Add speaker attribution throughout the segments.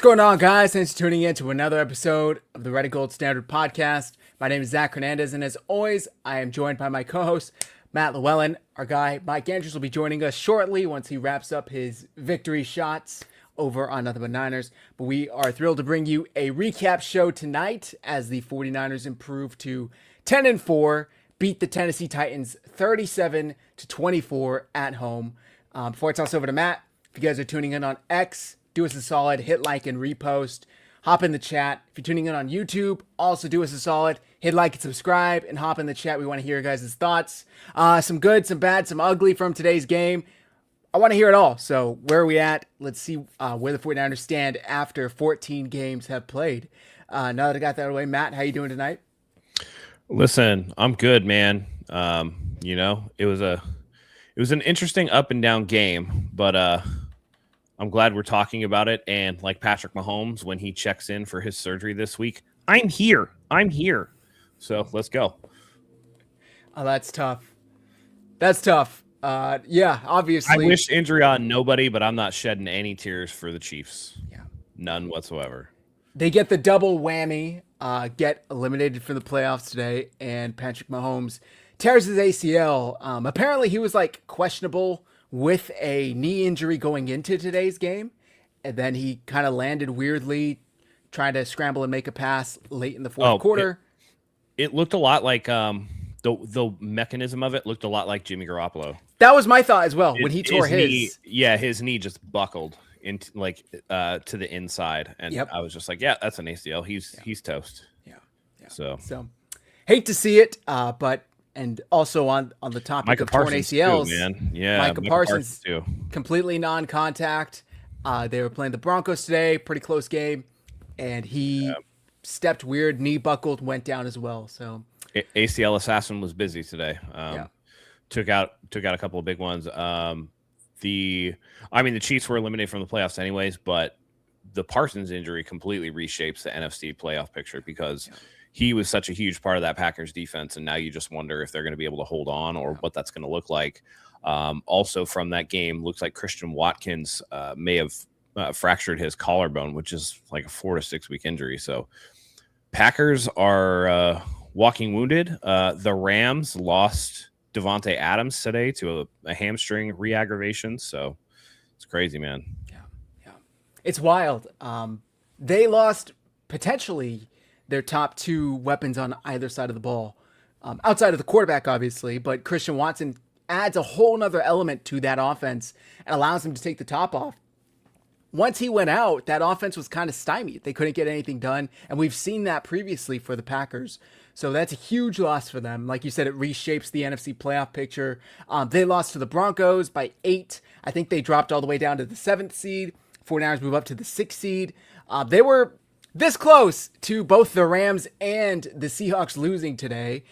Speaker 1: going on, guys? Thanks for tuning in to another episode of the Red and Gold Standard Podcast. My name is Zach Hernandez, and as always, I am joined by my co-host, Matt Llewellyn. Our guy, Mike Andrews, will be joining us shortly once he wraps up his victory shots over on Nothing But Niners. But we are thrilled to bring you a recap show tonight as the 49ers improve to 10-4, beat the Tennessee Titans 37-24 at home. Before I toss over to Matt, if you guys are tuning in on X, do us a solid, hit like and repost, hop in the chat. If you're tuning in on YouTube, also do us a solid, hit like and subscribe, and hop in the chat. We want to hear your guys' thoughts. Some good, some bad, some ugly from today's game. I want to hear it all. So where are we at? Let's see where the 49ers stand after 14 games have played. Now that I got that out of the way, Matt, how you doing tonight?
Speaker 2: Listen, I'm good, man. It was an interesting up and down game, but I'm glad we're talking about it. And like Patrick Mahomes, when he checks in for his surgery this week, I'm here. So let's go.
Speaker 1: Oh, that's tough. Yeah, obviously.
Speaker 2: I wish injury on nobody, but I'm not shedding any tears for the Chiefs.
Speaker 1: Yeah.
Speaker 2: None whatsoever.
Speaker 1: They get the double whammy, get eliminated from the playoffs today, and Patrick Mahomes tears his ACL. Apparently he was like questionable with a knee injury going into today's game, and then he kind of landed weirdly trying to scramble and make a pass late in the fourth quarter.
Speaker 2: It looked a lot like the mechanism of it looked a lot like Jimmy Garoppolo.
Speaker 1: That was my thought as well when he tore his
Speaker 2: knee, his knee just buckled into to the inside, and I was just like, yeah, that's an ACL. He's toast.
Speaker 1: Yeah.
Speaker 2: So
Speaker 1: hate to see it, but. And also on the topic
Speaker 2: Micah
Speaker 1: of torn
Speaker 2: Parsons
Speaker 1: ACLs,
Speaker 2: too, man. Yeah,
Speaker 1: Micah Parsons
Speaker 2: too.
Speaker 1: Completely non-contact. They were playing the Broncos today, pretty close game, and he stepped weird, knee buckled, went down as well. So
Speaker 2: ACL assassin was busy today. Took out a couple of big ones. The Chiefs were eliminated from the playoffs anyways, but the Parsons injury completely reshapes the NFC playoff picture because. He was such a huge part of that Packers defense, and now you just wonder if they're going to be able to hold on or what that's going to look like. Also from that game, looks like Christian Watkins may have fractured his collarbone, which is like a 4 to 6 week injury. So Packers are walking wounded. The Rams lost Devontae Adams today to a hamstring re-aggravation. So it's crazy, man.
Speaker 1: Yeah. It's wild. They lost potentially their top two weapons on either side of the ball, outside of the quarterback, obviously, but Christian Watson adds a whole nother element to that offense and allows him to take the top off. Once he went out, that offense was kind of stymied. They couldn't get anything done, and we've seen that previously for the Packers. So that's a huge loss for them. Like you said, it reshapes the NFC playoff picture. They lost to the Broncos by 8. I think they dropped all the way down to the 7th seed. 49ers move up to the 6th seed. They were this close to both the Rams and the Seahawks losing today.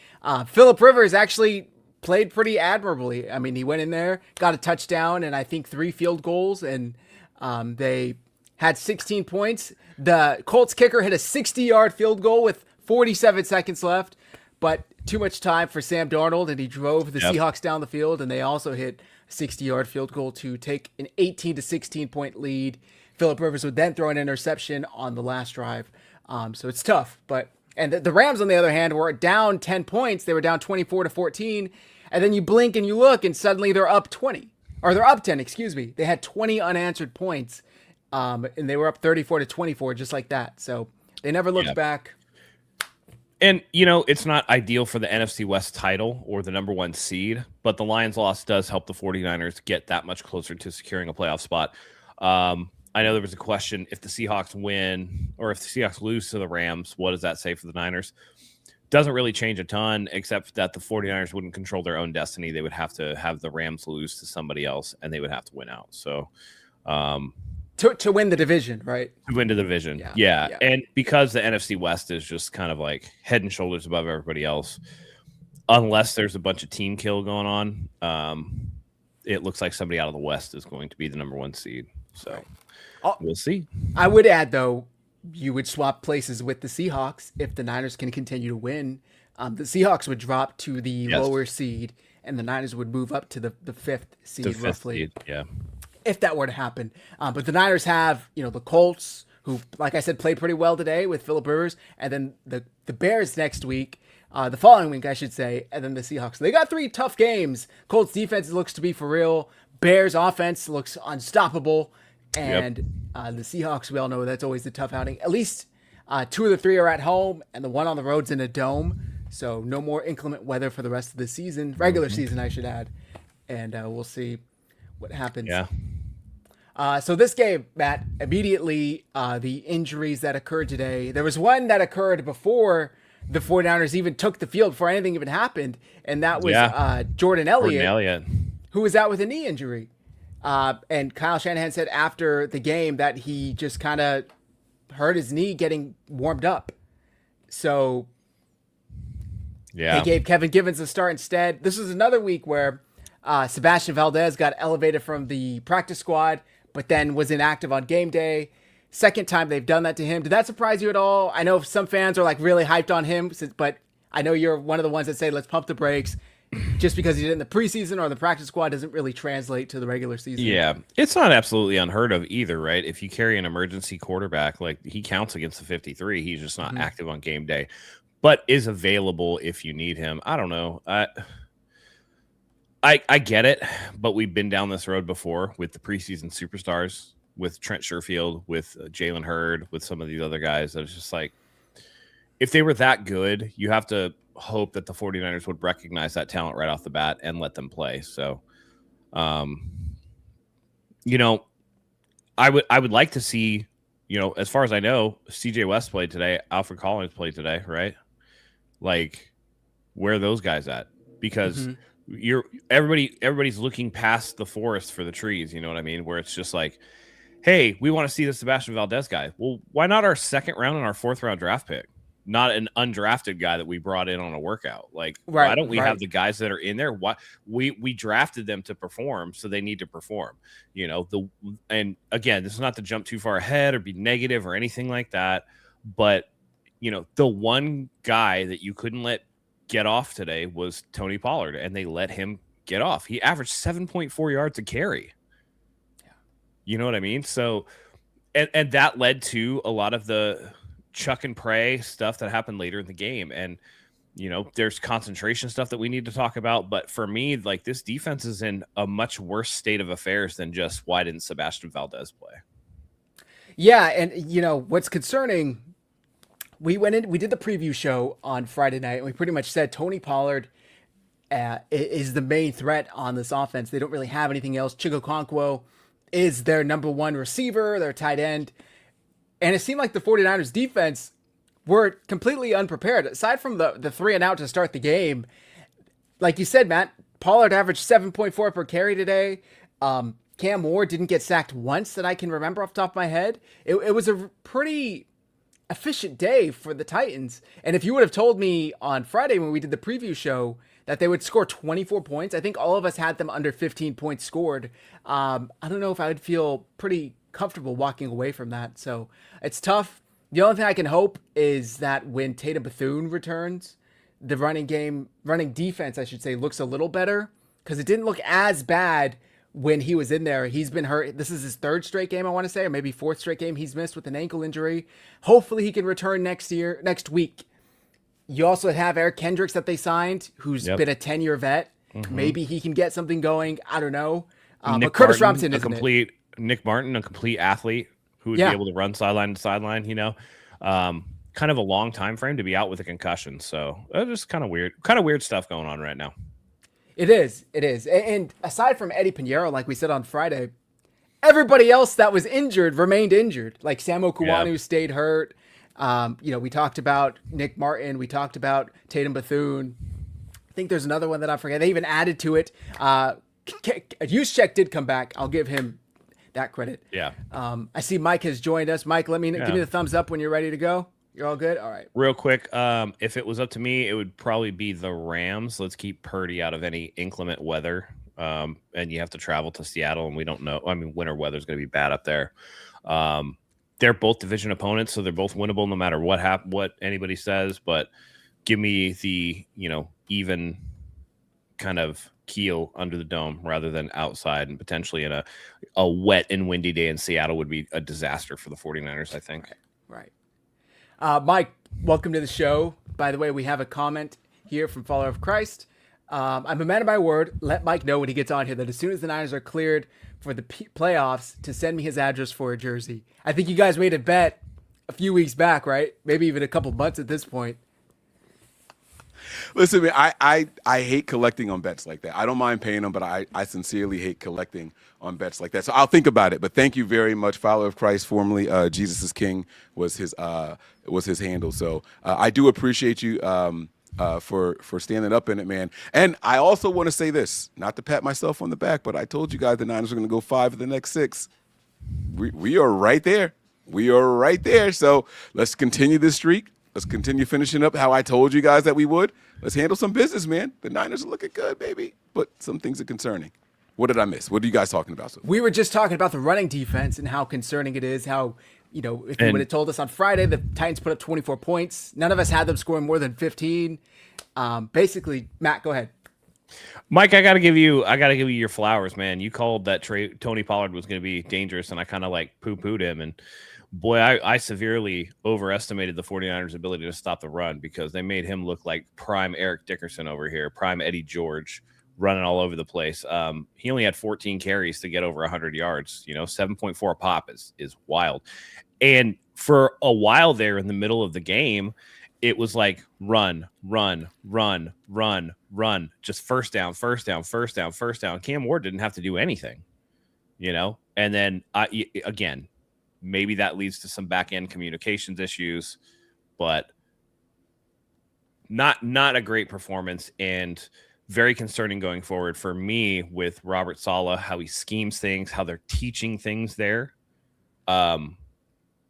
Speaker 1: Phillip Rivers actually played pretty admirably. I mean, he went in there, got a touchdown, and I think 3 field goals, and they had 16 points. The Colts kicker hit a 60-yard field goal with 47 seconds left, but too much time for Sam Darnold, and he drove the Seahawks down the field, and they also hit a 60-yard field goal to take an 18-16 point lead. Phillip Rivers would then throw an interception on the last drive. So it's tough. And the Rams, on the other hand, were down 10 points. They were down 24-14. And then you blink and you look, and suddenly they're up 20. Or they're up 10, excuse me. They had 20 unanswered points. And they were up 34-24, just like that. So they never looked back.
Speaker 2: And, it's not ideal for the NFC West title or the number 1 seed, but the Lions loss does help the 49ers get that much closer to securing a playoff spot. I know there was a question if the Seahawks win or if the Seahawks lose to the Rams, what does that say for the Niners? Doesn't really change a ton, except that the 49ers wouldn't control their own destiny. They would have to have the Rams lose to somebody else, and they would have to win out. So
Speaker 1: to win the division, right?
Speaker 2: To win the division, yeah. And because the NFC West is just kind of like head and shoulders above everybody else, unless there's a bunch of team kill going on, it looks like somebody out of the West is going to be the number 1 seed. So we'll see.
Speaker 1: I would add, though, you would swap places with the Seahawks if the Niners can continue to win. The Seahawks would drop to the lower seed, and the Niners would move up to the 5th seed, roughly.
Speaker 2: Yeah.
Speaker 1: If that were to happen. But the Niners have, the Colts, who, like I said, played pretty well today with Phillip Rivers, and then the Bears next week, the following week, I should say, and then the Seahawks. They got 3 tough games. Colts defense looks to be for real. Bears offense looks unstoppable, and the Seahawks, we all know that's always the tough outing. At least 2 of the 3 are at home, and the one on the road's in a dome. So no more inclement weather for the rest of the season, regular season, I should add, and we'll see what happens.
Speaker 2: Yeah.
Speaker 1: So this game, Matt, immediately the injuries that occurred today. There was one that occurred before the 49ers even took the field, before anything even happened, and that was Jordan Elliott, who was out with a knee injury. And Kyle Shanahan said after the game that he just kind of hurt his knee getting warmed up. So they gave Kevin Givens a start instead. This was another week where Sebastian Valdez got elevated from the practice squad, but then was inactive on game day. Second time they've done that to him. Did that surprise you at all? I know some fans are like really hyped on him, but I know you're one of the ones that say, let's pump the brakes. Just because he did it in the preseason or the practice squad doesn't really translate to the regular season.
Speaker 2: Yeah, it's not absolutely unheard of either, right? If you carry an emergency quarterback, like he counts against the 53, he's just not active on game day, but is available if you need him. I don't know. I get it, but we've been down this road before with the preseason superstars, with Trent Sherfield, with Jalen Hurd, with some of these other guys. That was just like, if they were that good, you have to hope that the 49ers would recognize that talent right off the bat and let them play. So, you know, I would like to see, you know, as far as I know, CJ West played today, Alfred Collins played today, right? Like, where are those guys at? Because everybody's looking past the forest for the trees, you know what I mean? Where it's just like, hey, we want to see the Sebastian Valdez guy. Well, why not our 2nd round and our 4th round draft pick? Not an undrafted guy that we brought in on a workout. Like, why don't we have the guys that are in there? Why we drafted them to perform, so they need to perform. You know, and again, this is not to jump too far ahead or be negative or anything like that. But, you know, the one guy that you couldn't let get off today was Tony Pollard, and they let him get off. He averaged 7.4 yards a carry. Yeah. You know what I mean? So, and that led to a lot of the chuck and pray stuff that happened later in the game. And, you know, there's concentration stuff that we need to talk about. But for me, like, this defense is in a much worse state of affairs than just why didn't Sebastian Valdez play? Yeah.
Speaker 1: And, you know, what's concerning, we did the preview show on Friday night, and we pretty much said Tony Pollard is the main threat on this offense. They don't really have anything else. Chigokonkwo is their number 1 receiver, their tight end. And it seemed like the 49ers defense were completely unprepared. Aside from the 3 and out to start the game, like you said, Matt, Pollard averaged 7.4 per carry today. Cam Moore didn't get sacked once that I can remember off the top of my head. It was a pretty efficient day for the Titans. And if you would have told me on Friday when we did the preview show that they would score 24 points, I think all of us had them under 15 points scored. I don't know if I would feel pretty comfortable walking away from that. So it's tough. The only thing I can hope is that when Tatum Bethune returns, the running defense, I should say, looks a little better, because it didn't look as bad when he was in there. He's been hurt. This is his 3rd straight game, I want to say, or maybe 4th straight game he's missed with an ankle injury. Hopefully he can return next week. You also have Eric Kendricks that they signed, who's been a 10-year vet. Maybe he can get something going. I don't know. But Curtis Robinson isn't it?
Speaker 2: Nick Martin, a complete athlete who would be able to run sideline to sideline, you know, kind of a long time frame to be out with a concussion. So it's just kind of weird stuff going on right now.
Speaker 1: It is. And aside from Eddie Pinheiro, like we said on Friday, everybody else that was injured remained injured. Like Sam Okuwanu stayed hurt. You know, we talked about Nick Martin. We talked about Tatum Bethune. I think there's another one that I forget. They even added to it. Juszczyk did come back. I'll give him that credit.
Speaker 2: Yeah.
Speaker 1: I see Mike has joined us. Mike, give me the thumbs up when you're ready to go. You're all good? All right.
Speaker 2: Real quick, if it was up to me, it would probably be the Rams. Let's keep Purdy out of any inclement weather. And you have to travel to Seattle, and we don't know. I mean, winter weather is going to be bad up there. They're both division opponents, so they're both winnable no matter what anybody says. But give me the, you know, even kind of Keel under the dome rather than outside, and potentially in a wet and windy day in Seattle would be a disaster for the 49ers, I think.
Speaker 1: Right. Mike, welcome to the show. By the way, we have a comment here from Follower of Christ. I'm a man of my word. Let Mike know when he gets on here that as soon as the Niners are cleared for the playoffs to send me his address for a jersey. I think you guys made a bet a few weeks back, right? Maybe even a couple months at this point.
Speaker 3: Listen, man, I hate collecting on bets like that. I don't mind paying them, but I sincerely hate collecting on bets like that. So I'll think about it. But thank you very much, Follower of Christ, formerly Jesus is King was his handle. So I do appreciate you for standing up in it, man. And I also want to say this, not to pat myself on the back, but I told you guys the Niners are going to go 5 of the next 6. We are right there. We are right there. So let's continue this streak. Let's continue finishing up how I told you guys that we would. Let's handle some business, man. The Niners are looking good, baby. But some things are concerning. What did I miss? What are you guys talking about?
Speaker 1: We were just talking about the running defense and how concerning it is. How, if you would have told us on Friday, the Titans put up 24 points. None of us had them scoring more than 15. Basically, Matt, go ahead.
Speaker 2: Mike, I gotta give you your flowers, man. You called that Tony Pollard was going to be dangerous, and I kind of like poo-pooed him. And boy, I severely overestimated the 49ers' ability to stop the run because they made him look like prime Eric Dickerson over here, prime Eddie George, running all over the place. He only had 14 carries to get over 100 yards. 7.4 a pop is wild. And for a while there in the middle of the game, it was like run, just first down. Cam Ward didn't have to do anything, and then again, maybe that leads to some back end communications issues, but not a great performance and very concerning going forward for me with Robert Saleh, how he schemes things, how they're teaching things there.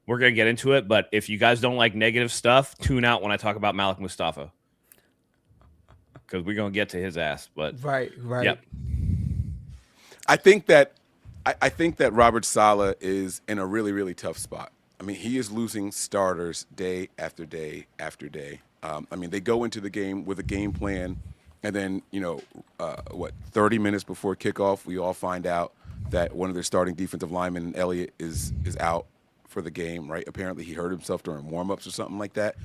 Speaker 2: We're going to get into it, but if you guys don't like negative stuff, tune out when I talk about Malik Mustafa because we're going to get to his ass. But
Speaker 1: right.
Speaker 2: Yep.
Speaker 3: I think that Robert Saleh is in a really, really tough spot. I mean, he is losing starters day after day after day. They go into the game with a game plan, and then 30 minutes before kickoff, we all find out that one of their starting defensive linemen, Elliott, is out for the game, right? Apparently he hurt himself during warm-ups or something like that.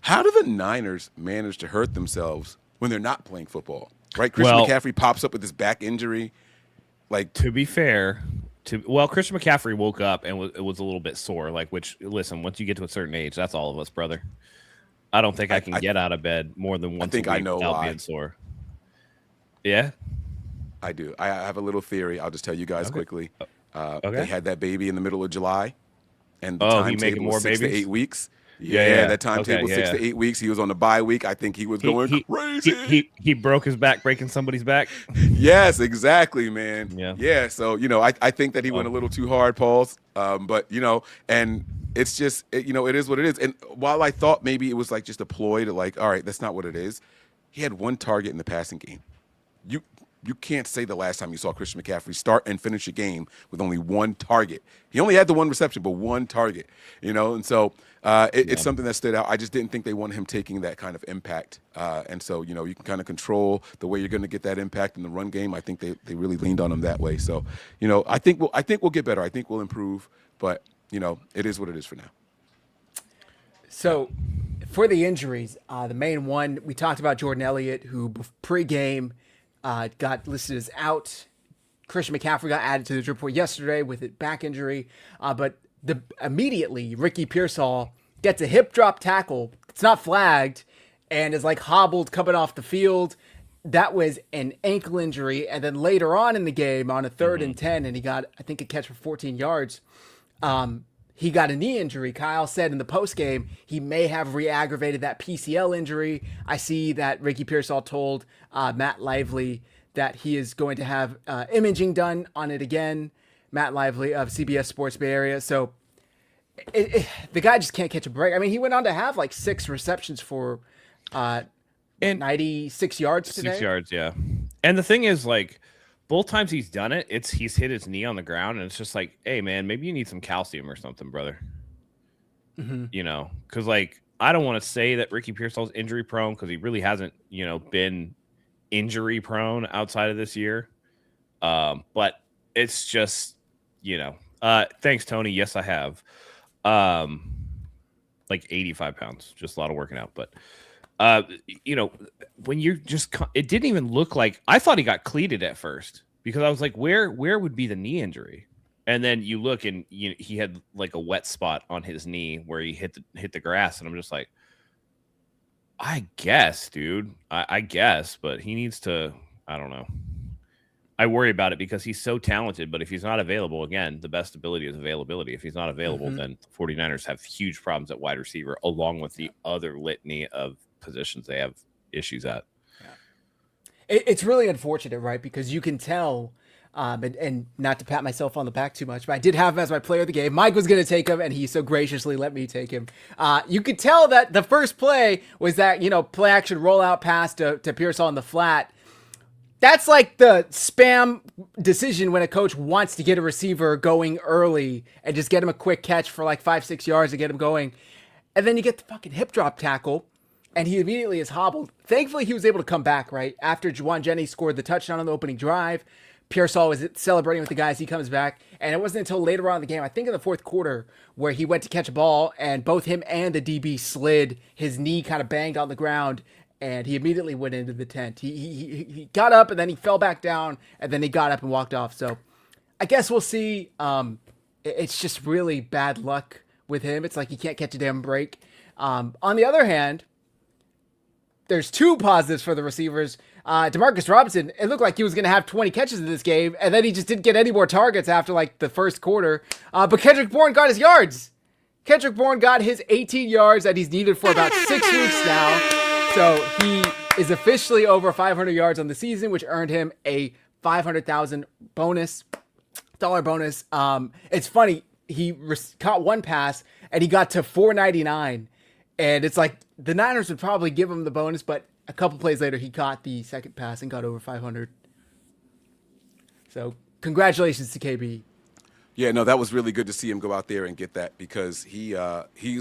Speaker 3: How do the Niners manage to hurt themselves when they're not playing football, right? Christian McCaffrey pops up with his back injury. To
Speaker 2: be fair, Christian McCaffrey woke up and it was a little bit sore, listen, once you get to a certain age, that's all of us, brother. I don't think I can get out of bed more than once a week without being sore. Yeah?
Speaker 3: I do. I have a little theory. I'll just tell you guys quickly.
Speaker 2: Okay.
Speaker 3: They had that baby in the middle of July. And the
Speaker 2: he making more
Speaker 3: 6
Speaker 2: babies?
Speaker 3: to 8 weeks.
Speaker 2: Yeah.
Speaker 3: That timetable 6 to 8 weeks. He was on the bye week. I think he was going crazy.
Speaker 2: He broke his back, breaking somebody's back.
Speaker 3: Yes, exactly, man.
Speaker 2: Yeah.
Speaker 3: So I think that he went a little too hard, Pauls. But and it's just it is what it is. And while I thought maybe it was like just a ploy to all right, that's not what it is. He had one target in the passing game. You can't say the last time you saw Christian McCaffrey start and finish a game with only one target. He only had the one reception, but one target, and so it's something that stood out. I just didn't think they wanted him taking that kind of impact. And so, you can kind of control the way you're going to get that impact in the run game. I think they really leaned on him that way. So, I think we'll get better. I think we'll improve, but it is what it is for now.
Speaker 1: So for the injuries, the main one, we talked about Jordan Elliott, who pre-game got listed as out. Christian McCaffrey got added to the report yesterday with a back injury. But immediately, Ricky Pearsall gets a hip drop tackle. It's not flagged and is hobbled coming off the field. That was an ankle injury. And then later on in the game, on a 3rd and 10, and he got, I think, a catch for 14 yards. He got a knee injury. Kyle said in the postgame he may have re-aggravated that PCL injury. I see that Ricky Pearsall told Matt Lively that he is going to have imaging done on it again. Matt Lively of CBS Sports Bay Area. So the guy just can't catch a break. I mean, he went on to have 6 receptions for 96 yards today.
Speaker 2: 6 yards, yeah. And the thing is, both times he's done it, he's hit his knee on the ground, and it's just hey, man, maybe you need some calcium or something, brother. Because I don't want to say that Ricky Pearsall's injury prone because he really hasn't, been injury prone outside of this year. But it's just, thanks, Tony. Yes, I have. Like 85 pounds, just a lot of working out. But, when you're just, it didn't even look like, I thought he got cleated at first because I was like, where would be the knee injury? And then you look and he had like a wet spot on his knee where he hit the grass. And I'm just like, I guess, dude, I guess, but he needs to, I don't know. I worry about it because he's so talented, but if he's not available, again, the best ability is availability. If he's not available, then the 49ers have huge problems at wide receiver, along with the other litany of positions they have issues at.
Speaker 1: Yeah. It's really unfortunate, right? Because you can tell, and not to pat myself on the back too much, but I did have him as my player of the game. Mike was going to take him, and he so graciously let me take him. You could tell that the first play was that, play action rollout pass to Pearsall in the flat. That's like the spam decision when a coach wants to get a receiver going early and just get him a quick catch for like 5-6 yards to get him going. And then you get the fucking hip drop tackle, and he immediately is hobbled. Thankfully, he was able to come back, right? After Juwan Jennings scored the touchdown on the opening drive, Pearsall was celebrating with the guys. He comes back, and it wasn't until later on in the game, I think in the fourth quarter, where he went to catch a ball, and both him and the DB slid. His knee kind of banged on the ground, and he immediately went into the tent. He got up, and then he fell back down, and then he got up and walked off. So I guess we'll see. It's just really bad luck with him. It's like he can't catch a damn break. On the other hand, there's two positives for the receivers. Demarcus Robinson, it looked like he was going to have 20 catches in this game, and then he just didn't get any more targets after like the first quarter. But Kendrick Bourne got his yards. Kendrick Bourne got his 18 yards that he's needed for about 6 weeks now. So he is officially over 500 yards on the season, which earned him a $500,000 bonus. It's funny. He caught one pass and he got to 499, and it's like the Niners would probably give him the bonus, but a couple plays later he caught the second pass and got over 500. So congratulations to KB.
Speaker 3: Yeah, no, that was really good to see him go out there and get that because he's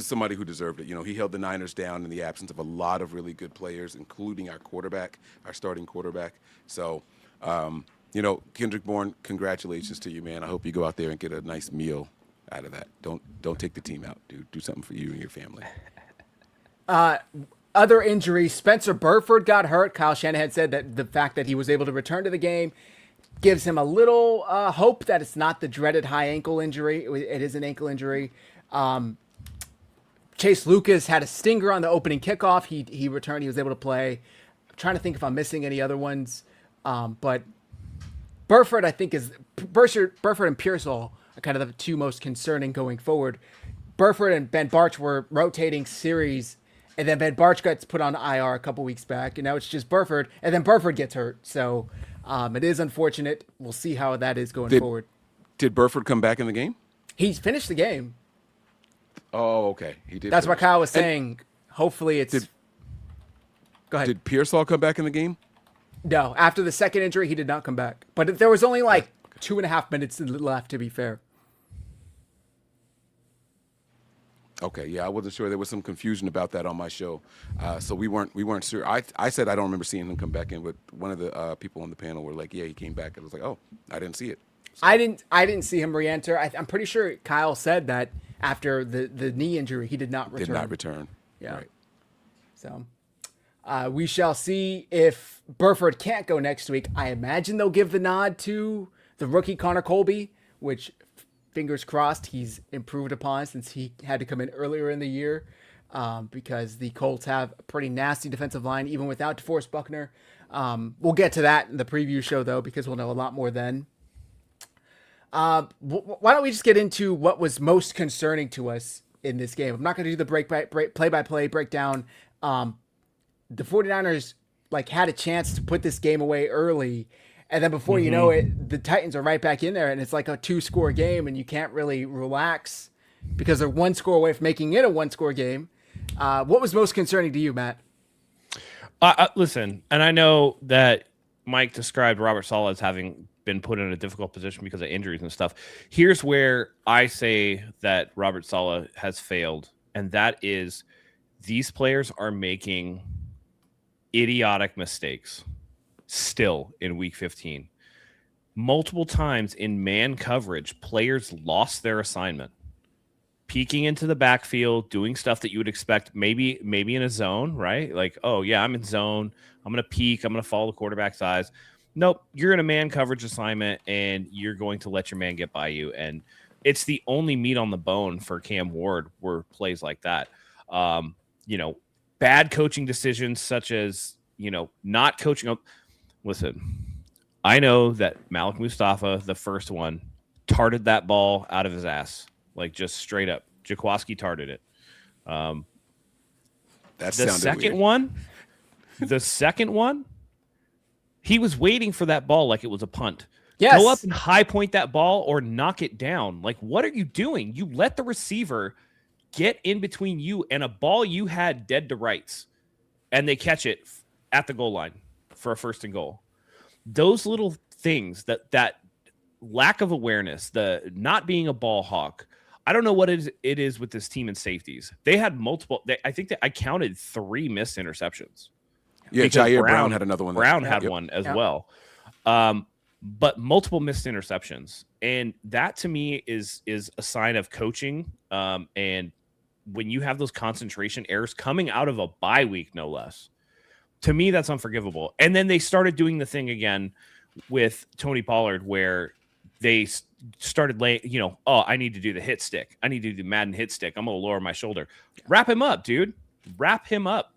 Speaker 3: somebody who deserved it. He held the Niners down in the absence of a lot of really good players, including our starting quarterback. So, Kendrick Bourne, congratulations to you, man. I hope you go out there and get a nice meal out of that. Don't take the team out, dude. Do something for you and your family.
Speaker 1: Other injuries, Spencer Burford got hurt. Kyle Shanahan said that the fact that he was able to return to the game gives him a little hope that it's not the dreaded high ankle injury. It is an ankle injury. Chase Lucas had a stinger on the opening kickoff. He returned. He was able to play. I'm trying to think if I'm missing any other ones. But Burford, I think, Burford and Pearsall are kind of the two most concerning going forward. Burford and Ben Barch were rotating series, and then Ben Barch got put on IR a couple weeks back, and now it's just Burford, and then Burford gets hurt. So it is unfortunate. We'll see how that is going forward.
Speaker 3: Did Burford come back in the game?
Speaker 1: He's finished the game.
Speaker 3: Oh, okay. He did.
Speaker 1: That's what Kyle was saying. Hopefully it's... Go ahead.
Speaker 3: Did Pearsall come back in the game?
Speaker 1: No. After the second injury, he did not come back. But there was only 2.5 minutes left, to be fair.
Speaker 3: Okay, yeah, I wasn't sure. There was some confusion about that on my show, so we weren't sure. I said I don't remember seeing him come back in, but one of the people on the panel were like, "Yeah, he came back." I was like, "Oh, I didn't see it." So.
Speaker 1: I didn't see him re-enter. I'm pretty sure Kyle said that after the knee injury, he did not return.
Speaker 3: Did not return.
Speaker 1: Yeah.
Speaker 3: Right.
Speaker 1: So we shall see if Burford can't go next week. I imagine they'll give the nod to the rookie Connor Colby, which, fingers crossed, he's improved upon since he had to come in earlier in the year, because the Colts have a pretty nasty defensive line, even without DeForest Buckner. We'll get to that in the preview show, though, because we'll know a lot more then. Why don't we just get into what was most concerning to us in this game? I'm not going to do the play-by-play breakdown. The 49ers had a chance to put this game away early, and then before you know it, the Titans are right back in there, and it's like a 2-score game, and you can't really relax because they're 1 score away from making it a 1-score game. What was most concerning to you, Matt?
Speaker 2: Listen, and I know that Mike described Robert Saleh as having been put in a difficult position because of injuries and stuff. Here's where I say that Robert Saleh has failed, and that is these players are making idiotic mistakes. still in week 15. Multiple times in man coverage, players lost their assignment. Peeking into the backfield, doing stuff that you would expect maybe in a zone, right? Like, oh, yeah, I'm in zone. I'm going to peek. I'm going to follow the quarterback's eyes. Nope, you're in a man coverage assignment, and you're going to let your man get by you. And it's the only meat on the bone for Cam Ward were plays like that. Bad coaching decisions such as, not coaching up. Listen, I know that Malik Mustafa, the first one, tarted that ball out of his ass. Like just straight up, Jaquaski tarted it.
Speaker 3: That
Speaker 2: the
Speaker 3: sounded
Speaker 2: second
Speaker 3: weird.
Speaker 2: the second one, he was waiting for that ball like it was a punt.
Speaker 1: Yes.
Speaker 2: Go up and high point that ball or knock it down. Like, what are you doing? You let the receiver get in between you and a ball you had dead to rights, and they catch it at the goal line for a 1st and goal. Those little things, that lack of awareness, the not being a ball hawk. I don't know what it is with this team in safeties. They had multiple. I think that I counted 3 missed interceptions.
Speaker 3: Yeah, Jair Brown had another one.
Speaker 2: Brown had one as well. But multiple missed interceptions. And that to me is a sign of coaching. And when you have those concentration errors coming out of a bye week, no less, to me, that's unforgivable. And then they started doing the thing again with Tony Pollard where they started laying, I need to do the hit stick. I need to do the Madden hit stick. I'm going to lower my shoulder. Wrap him up, dude. Wrap him up.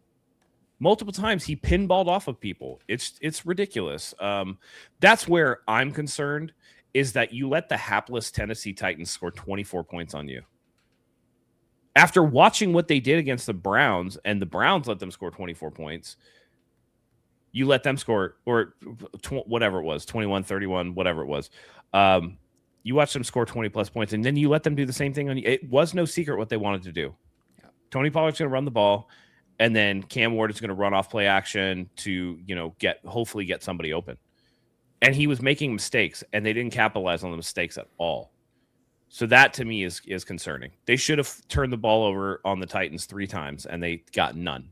Speaker 2: Multiple times he pinballed off of people. It's ridiculous. That's where I'm concerned, is that you let the hapless Tennessee Titans score 24 points on you. After watching what they did against the Browns, and the Browns let them score 24 points, you let them score, or whatever it was, 21, 31, whatever it was. You watch them score 20-plus points, and then you let them do the same thing on you. It was no secret what they wanted to do. Yeah. Tony Pollard's going to run the ball, and then Cam Ward is going to run off play action to, hopefully get somebody open. And he was making mistakes, and they didn't capitalize on the mistakes at all. So that, to me, is concerning. They should have turned the ball over on the Titans 3 times, and they got none.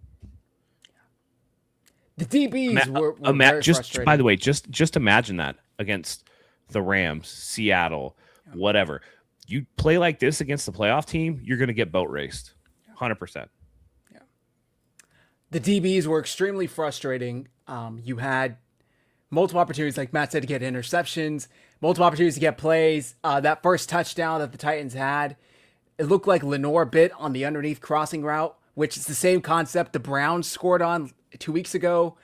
Speaker 1: The DBs were very frustrating.
Speaker 2: By the way, just imagine that against the Rams, Seattle, whatever. You play like this against the playoff team, you're going to get boat raced, 100%.
Speaker 1: Yeah. The DBs were extremely frustrating. You had multiple opportunities, like Matt said, to get interceptions, multiple opportunities to get plays. That first touchdown that the Titans had, it looked like Lenore bit on the underneath crossing route, which is the same concept the Browns scored on 2 weeks ago.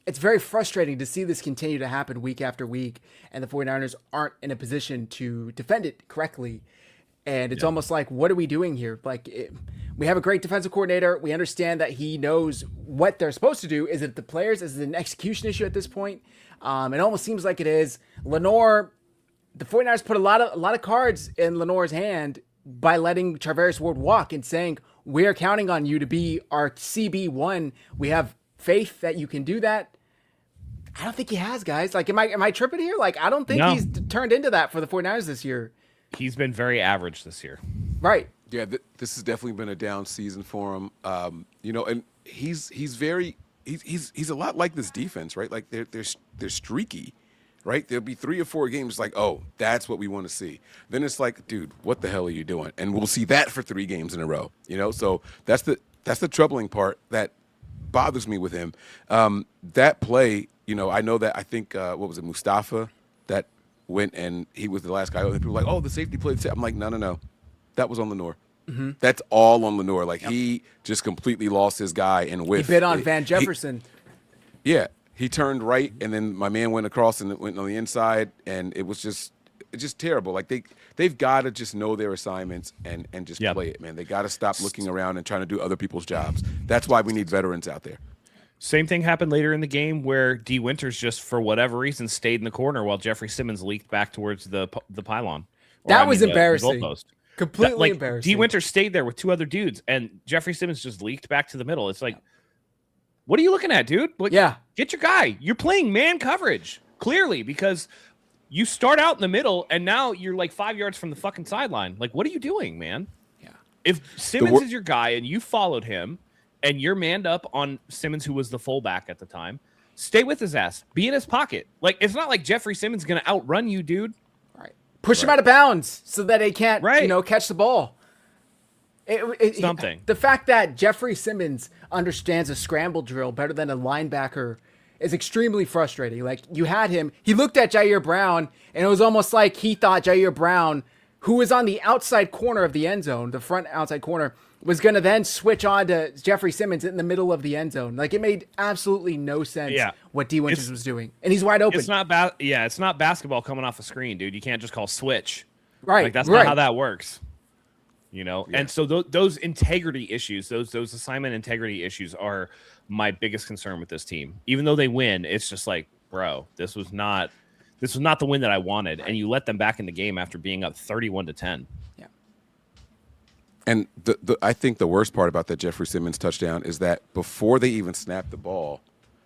Speaker 1: It's very frustrating to see this continue to happen week after week, and the 49ers aren't in a position to defend it correctly. And it's almost like, what are we doing here? We have a great defensive coordinator. We understand that he knows what they're supposed to do. Is it the players? Is it an execution issue at this point? It almost seems like it is. Lenore, the 49ers put a lot of cards in Lenore's hand by letting Charvarius Ward walk and saying, we're counting on you to be our CB1. We have faith that you can do that. I don't think he has, guys. Am I tripping here? I don't think he's turned into that for the 49ers this year.
Speaker 2: He's been very average this year.
Speaker 1: Right.
Speaker 3: Yeah, this has definitely been a down season for him. And he's a lot like this defense, right? Like they're streaky, right? There'll be 3 or 4 games like, oh, that's what we want to see. Then it's like, dude, what the hell are you doing? And we'll see that for 3 games in a row. So that's the troubling part that bothers me with him. That play, I know that I think what was it, Mustafa that went and he was the last guy. And people were like, oh, the safety played. I'm like, no. That was on Lenore. Mm-hmm. That's all on Lenore. He just completely lost his guy and whiffed.
Speaker 1: He bit on Van Jefferson.
Speaker 3: He turned right, and then my man went across and went on the inside, and it was just terrible. They've got to just know their assignments and just play it, man. They got to stop looking around and trying to do other people's jobs. That's why we need veterans out there.
Speaker 2: Same thing happened later in the game where D. Winters just, for whatever reason, stayed in the corner while Jeffrey Simmons leaked back towards the pylon.
Speaker 1: That was embarrassing. Completely
Speaker 2: D.
Speaker 1: embarrassing.
Speaker 2: Winters stayed there with 2 other dudes, and Jeffrey Simmons just leaked back to the middle. It's like, what are you looking at, dude? Get your guy. You're playing man coverage, clearly, because you start out in the middle, and now you're 5 yards from the fucking sideline. What are you doing, man? Yeah. If Simmons is your guy and you followed him, and you're manned up on Simmons, who was the fullback at the time, stay with his ass. Be in his pocket. Like, it's not like Jeffrey Simmons going to outrun you, dude.
Speaker 1: Right. Push him out of bounds so that he can't,
Speaker 2: Right.
Speaker 1: Catch the ball.
Speaker 2: Something.
Speaker 1: The fact that Jeffrey Simmons understands a scramble drill better than a linebacker is extremely frustrating. Like, you had him, he looked at Jair Brown, and it was almost like he thought Jair Brown, who was on the outside corner of the end zone, the front outside corner, was going to then switch on to Jeffrey Simmons in the middle of the end zone. Like, it made absolutely no sense what D. Winters was doing. And he's wide open.
Speaker 2: It's not it's not basketball coming off a screen, dude. You can't just call switch.
Speaker 1: Right.
Speaker 2: Like, that's not how that works. And so those integrity issues, those assignment integrity issues are my biggest concern with this team. Even though they win, it's just like, bro, this was not the win that I wanted. And you let them back in the game after being up 31-10.
Speaker 1: Yeah.
Speaker 3: And I think the worst part about that Jeffrey Simmons touchdown is that before they even snap the ball,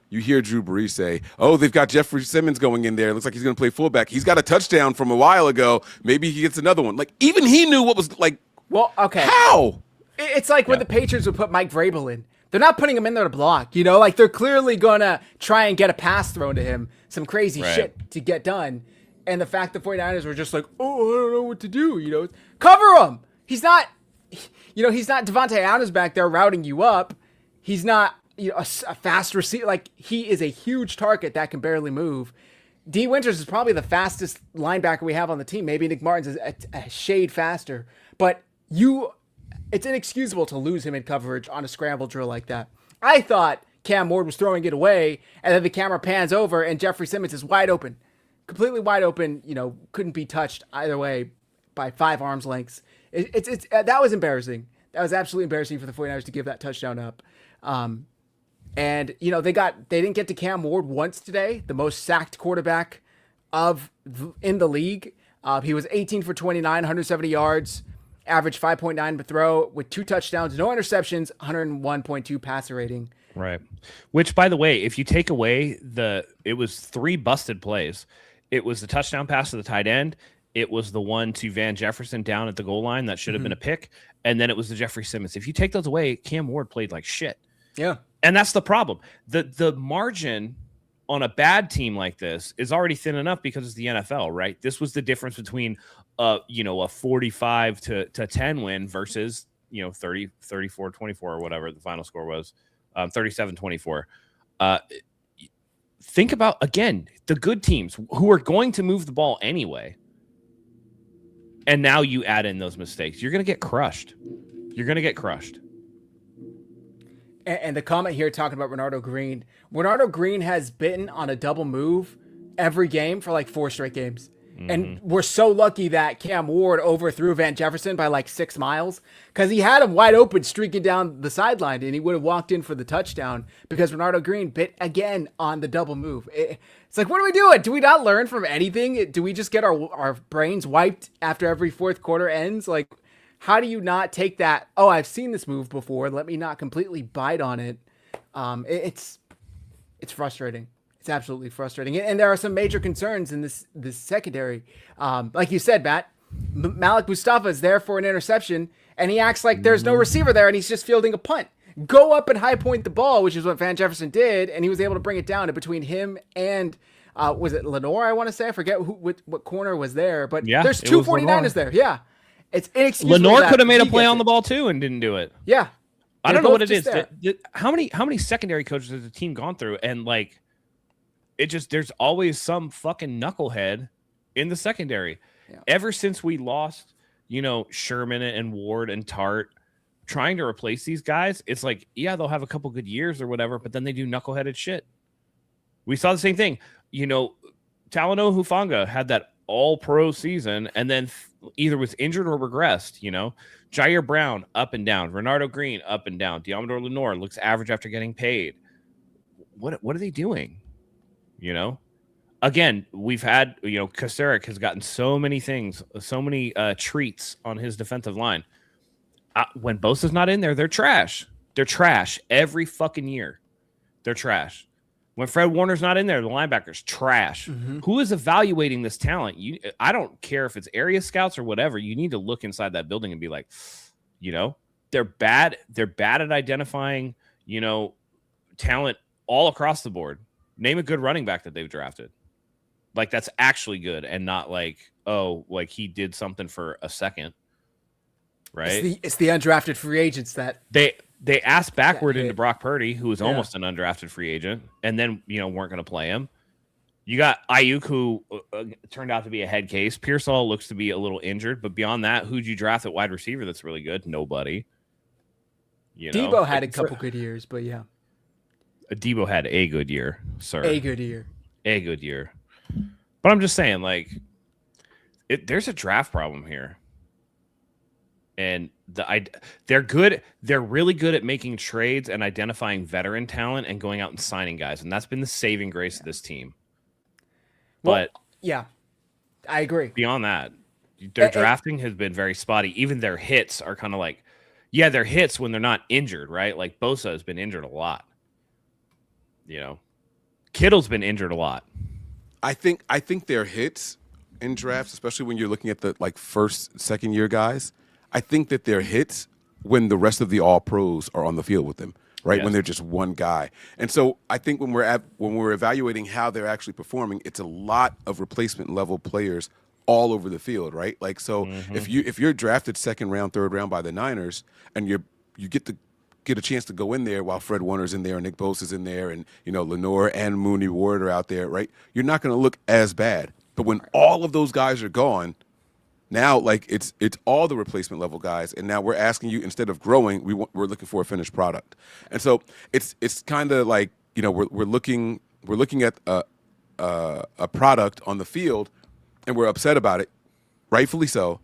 Speaker 3: you hear Drew Brees say, "Oh, they've got Jeffrey Simmons going in there. It looks like he's going to play fullback. He's got a touchdown from a while ago. Maybe he gets another one." Like, even he knew what was like.
Speaker 1: Well, okay.
Speaker 3: How?
Speaker 1: It's like when the Patriots would put Mike Vrabel in. They're not putting him in there to block, Like, they're clearly going to try and get a pass thrown to him, some crazy shit to get done. And the fact the 49ers were just like, "Oh, I don't know what to do," Cover him! He's not, he's not Devontae Adams back there routing you up. He's not, a fast receiver. Like, he is a huge target that can barely move. D. Winters is probably the fastest linebacker we have on the team. Maybe Nick Martin's is a shade faster. But it's inexcusable to lose him in coverage on a scramble drill like that. I thought Cam Ward was throwing it away, and then the camera pans over, and Jeffrey Simmons is wide open. Completely wide open, couldn't be touched either way by 5 arms lengths. That was embarrassing. That was absolutely embarrassing for the 49ers to give that touchdown up. And they didn't get to Cam Ward once today, the most sacked quarterback in the league. He was 18 for 29, 170 yards, average 5.9 per throw with 2 touchdowns, no interceptions, 101.2 passer rating.
Speaker 2: Right. Which, by the way, if you take away it was 3 busted plays. It was the touchdown pass to the tight end. It was the one to Van Jefferson down at the goal line that should have been a pick. And then it was the Jeffrey Simmons. If you take those away, Cam Ward played like shit.
Speaker 1: Yeah. And
Speaker 2: that's the problem. The margin on a bad team like this is already thin enough because it's the NFL, right? This was the difference between a 45 to 10 win versus 34-24 or whatever the final score was, 37-24. Think about, again, the good teams who are going to move the ball anyway. And now you add in those mistakes. You're going to get crushed.
Speaker 1: And the comment here talking about Renardo Green. Renardo Green has been on a double move every game for like 4 straight games. And we're so lucky that Cam Ward overthrew Van Jefferson by like 6 miles because he had him wide open streaking down the sideline and he would have walked in for the touchdown because Renardo Green bit again on the double move. It's like, what are we doing? Do we not learn from anything? Do we just get our brains wiped after every 4th quarter ends? Like, how do you not take that? Oh, I've seen this move before. Let me not completely bite on it. It's frustrating. It's absolutely frustrating. And there are some major concerns in this secondary. Like you said, Matt, Malik Mustafa is there for an interception, and he acts like there's no receiver there, and he's just fielding a punt. Go up and high point the ball, which is what Van Jefferson did, and he was able to bring it down. And between him and, was it Lenore, I want to say? I forget what corner was there, but there's 2 49ers there. Yeah. It's inexcusable.
Speaker 2: Lenore could have made a play on the ball, too, and didn't do it.
Speaker 1: Yeah.
Speaker 2: I don't know what it is. How many secondary coaches has the team gone through? And, like, there's always some fucking knucklehead in the secondary. Yeah. Ever since we lost, Sherman and Ward and Tart, trying to replace these guys, it's like, yeah, they'll have a couple good years or whatever, but then they do knuckleheaded shit. We saw the same thing. Talanoa Hufanga had that all-pro season and then either was injured or regressed, Jair Brown, up and down. Renardo Green, up and down. Diamador Lenore looks average after getting paid. What are they doing? Again, we've had, Kasarik has gotten so many things, so many treats on his defensive line. When Bosa's not in there, they're trash. They're trash every fucking year. They're trash. When Fred Warner's not in there, the linebacker's trash. Who is evaluating this talent? I don't care if it's area scouts or whatever. You need to look inside that building and be like, they're bad. They're bad at identifying you know, talent all across the board. Name a good running back that they've drafted. Like, that's actually good and not like, oh, like he did something for a second. Right?
Speaker 1: It's the undrafted free agents that
Speaker 2: they asked backward
Speaker 1: hit.
Speaker 2: into Brock Purdy, who was almost an undrafted free agent, and then, you know, weren't going to play him. You got Ayuk, who turned out to be a head case. Pearsall looks to be a little injured, but beyond that, who'd you draft at wide receiver that's really good? Nobody. You know,
Speaker 1: Debo had a couple good years, but yeah.
Speaker 2: Debo had a good year, sir.
Speaker 1: A good year.
Speaker 2: A good year. But I'm just saying, like, there's a draft problem here. And they're good. They're really good at making trades and identifying veteran talent and going out and signing guys. And that's been the saving grace of this team. But
Speaker 1: yeah, I agree.
Speaker 2: Beyond that, their drafting has been very spotty. Even their hits are kind of like, yeah, they're hits when they're not injured, right? Like Bosa has been injured a lot. You know, Kittle's been injured a lot.
Speaker 3: I think their hits in drafts, especially when you're looking at the like first, second year guys, I think that they're hits when the rest of the all pros are on the field with them, right?
Speaker 2: Yes.
Speaker 3: When they're just one guy. And so I think when we're evaluating how they're actually performing, it's a lot of replacement level players all over the field, right? Like, so if you're drafted second round, third round by the Niners, and you get a chance to go in there while Fred Warner's in there and Nick Bosa's in there and, you know, Lenore and Mooney Ward are out there, right? You're not going to look as bad. But when all of those guys are gone, now, like, it's all the replacement level guys, and now we're asking you, instead of growing, we're looking for a finished product, and so it's kind of like, you know, we're looking at a product on the field, and we're upset about it, rightfully so,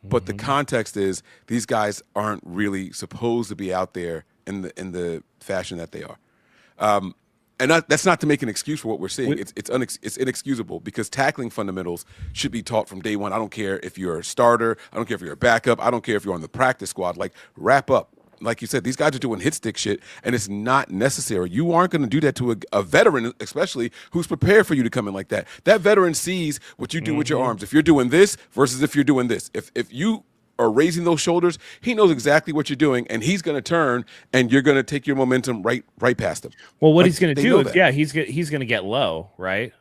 Speaker 3: but the context is these guys aren't really supposed to be out there in the fashion that they are. And that's not to make an excuse for what we're seeing. It's inexcusable because tackling fundamentals should be taught from day one. I don't care if you're a starter. I don't care if you're a backup. I don't care if you're on the practice squad. Like, wrap up. Like you said, these guys are doing hit stick shit, and it's not necessary. You aren't going to do that to a veteran, especially who's prepared for you to come in like that. That veteran sees what you do with your arms. If you're doing this versus if you're doing this. If you are raising those shoulders, he knows exactly what you're doing, and he's going to turn, and you're going to take your momentum right past him.
Speaker 2: Well, what he's going to do is, he's going to get low, right?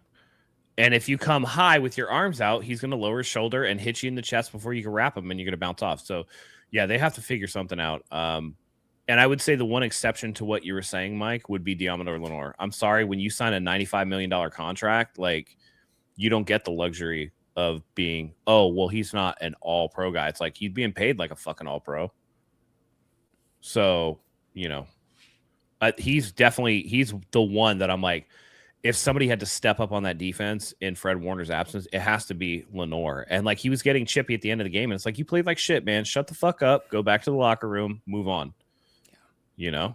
Speaker 2: And if you come high with your arms out, he's going to lower his shoulder and hit you in the chest before you can wrap him, and you're going to bounce off. So, yeah, they have to figure something out. And I would say the one exception to what you were saying, Mike, would be Deommodore Lenoir. I'm sorry, when you sign a $95 million contract, like, you don't get the luxury of being, oh, well, he's not an all-pro guy. It's like he's being paid like a fucking all-pro. So, you know, he's the one that I'm like, if somebody had to step up on that defense in Fred Warner's absence, it has to be Lenoir. And like, he was getting chippy at the end of the game, and it's like, you played like shit, man. Shut the fuck up. Go back to the locker room. Move on. Yeah. You know?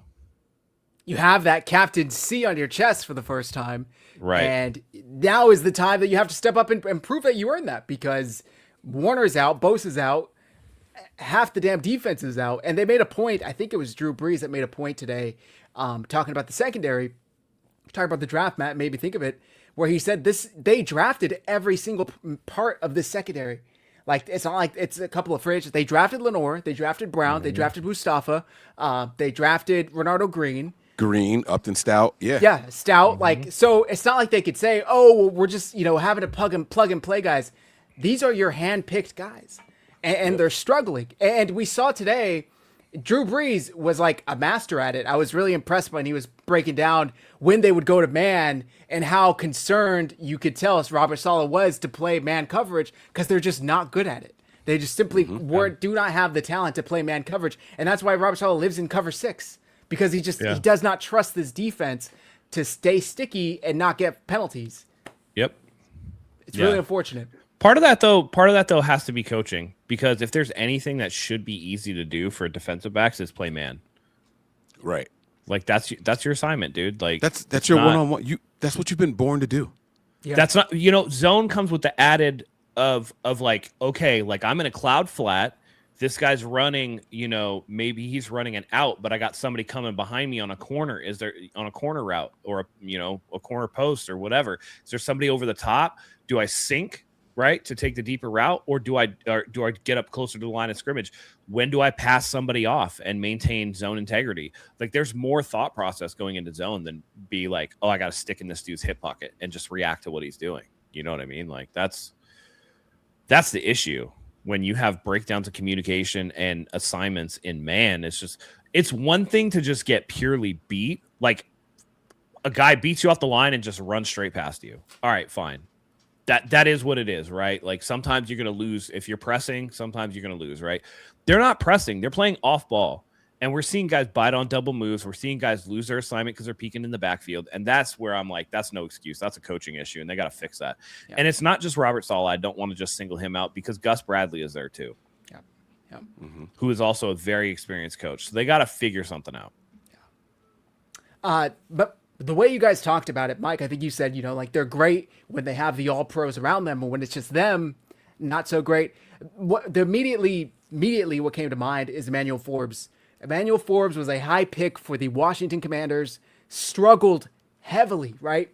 Speaker 1: You have that Captain C on your chest for the first time.
Speaker 2: Right.
Speaker 1: And now is the time that you have to step up and prove that you earned that, because Warner's out, Bosa's out, half the damn defense is out. And they made a point, I think it was Drew Brees that made a point today, talking about the secondary, talking about the draft, Matt made me think of it, where he said they drafted every single part of this secondary. Like, it's not like it's a couple of free agents. They drafted Lenoir, they drafted Brown, they drafted Mustafa, they drafted Renardo Green,
Speaker 3: Upton, Stout,
Speaker 1: yeah, Stout. Like, so it's not like they could say, "Oh, well, we're just having to plug and play guys." These are your hand-picked guys, and they're struggling. And we saw today, Drew Brees was like a master at it. I was really impressed when he was breaking down when they would go to man and how concerned you could tell us Robert Saleh was to play man coverage, because they're just not good at it. They just simply do not have the talent to play man coverage, and that's why Robert Saleh lives in cover 6. Because he does not trust this defense to stay sticky and not get penalties.
Speaker 2: Yep.
Speaker 1: It's really unfortunate.
Speaker 2: Part of that though has to be coaching, because if there's anything that should be easy to do for defensive backs, is play man.
Speaker 3: Right.
Speaker 2: Like, that's your assignment, dude. Like,
Speaker 3: that's your one-on-one. That's what you've been born to do.
Speaker 1: Yeah.
Speaker 2: That's not, zone comes with the added of like, okay, like, I'm in a cloud flat. This guy's running, maybe he's running an out, but I got somebody coming behind me on a corner. Is there on a corner route or a corner post or whatever? Is there somebody over the top? Do I sink right, to take the deeper route, or do I get up closer to the line of scrimmage? When do I pass somebody off and maintain zone integrity? Like, there's more thought process going into zone than be like, oh, I got to stick in this dude's hip pocket and just react to what he's doing. You know what I mean? Like, that's the issue when you have breakdowns of communication and assignments in man. It's one thing to just get purely beat, like a guy beats you off the line and just runs straight past you. All right, fine. That is what it is, right? Like, sometimes you're going to lose if you're pressing. Sometimes you're going to lose, right? They're not pressing. They're playing off ball. And we're seeing guys bite on double moves. We're seeing guys lose their assignment because they're peeking in the backfield. And that's where I'm like, that's no excuse. That's a coaching issue, and they got to fix that. Yeah. And it's not just Robert Saleh. I don't want to just single him out, because Gus Bradley is there too, who is also a very experienced coach. So they got to figure something out.
Speaker 1: But the way you guys talked about it, Mike, I think you said, like, they're great when they have the all-pros around them, but when it's just them, not so great. Immediately what came to mind is Emmanuel Forbes. Emmanuel Forbes was a high pick for the Washington Commanders, struggled heavily, right?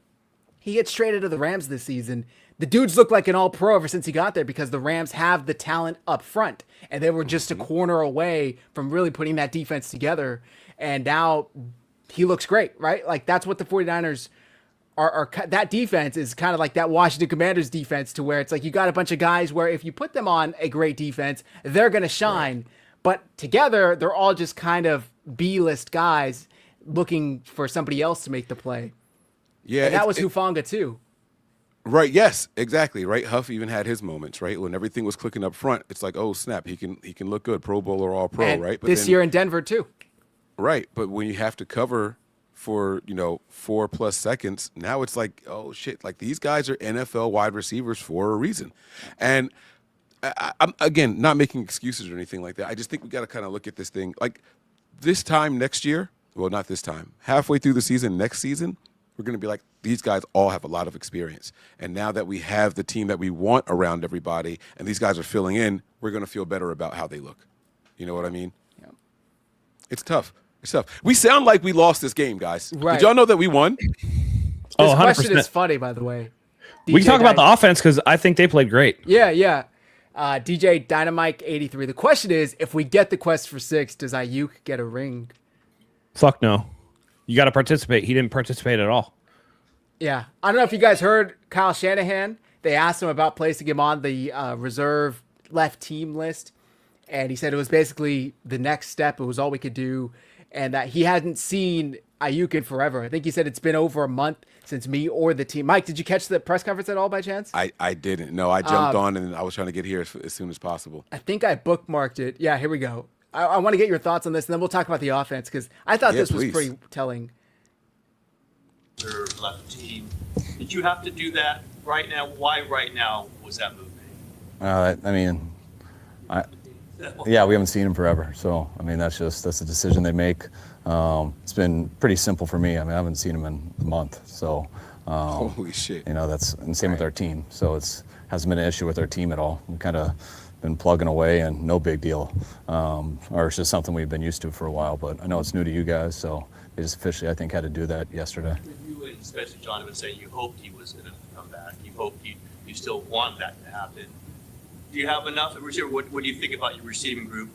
Speaker 1: He gets traded to the Rams this season. The dude's looked like an all-pro ever since he got there, because the Rams have the talent up front, and they were just a corner away from really putting that defense together. And now he looks great, right? Like, that's what the 49ers are. That defense is kind of like that Washington Commanders defense, to where it's like you got a bunch of guys where if you put them on a great defense, they're going to shine. Right. But together, they're all just kind of B-list guys looking for somebody else to make the play. Yeah, and that was Hufanga too.
Speaker 3: Right. Yes, exactly. Right. Huff even had his moments. Right. When everything was clicking up front, it's like, oh snap, he can look good, Pro Bowl or All Pro.
Speaker 1: And
Speaker 3: right.
Speaker 1: But this year in Denver too.
Speaker 3: Right. But when you have to cover for 4+ seconds, now it's like, oh shit, like, these guys are NFL wide receivers for a reason. And I'm, again, not making excuses or anything like that. I just think we got to kind of look at this thing like this time next year. Well, not this time. Halfway through the season, next season, we're going to be like, these guys all have a lot of experience. And now that we have the team that we want around everybody, and these guys are filling in, we're going to feel better about how they look. You know what I mean? Yeah. It's tough. It's tough. We sound like we lost this game, guys. Right. Did y'all know that we won?
Speaker 1: This question is funny, by the way.
Speaker 2: We can talk about the offense, because I think they played great.
Speaker 1: Yeah. DJ Dynamite 83. The question is, if we get the quest for 6, does Ayuk get a ring?
Speaker 2: Fuck no. You got to participate. He didn't participate at all.
Speaker 1: Yeah. I don't know if you guys heard Kyle Shanahan. They asked him about placing him on the reserve left team list, and he said it was basically the next step. It was all we could do, and that he hadn't seen Ayuk in forever. I think he said it's been over a month since me or the team. Mike, did you catch the press conference at all by chance?
Speaker 3: I didn't. No, I jumped on, and I was trying to get here as soon as possible.
Speaker 1: I think I bookmarked it. Yeah, here we go. I want to get your thoughts on this, and then we'll talk about the offense, because I thought this was pretty telling.
Speaker 4: Left team. Did you have to do that right now? Why right now was that move made?
Speaker 5: We haven't seen him forever. So, that's a decision they make. It's been pretty simple for me. I haven't seen him in a month. So,
Speaker 3: holy shit.
Speaker 5: That's and same with our team. So hasn't been an issue with our team at all. We kind of been plugging away and no big deal. Or it's just something we've been used to for a while, but I know it's new to you guys. So they just officially, I think, had to do that yesterday.
Speaker 4: You and especially John have been saying you hoped he was going to come back. You hoped you still want that to happen. Do you have enough? What do you think about your receiving group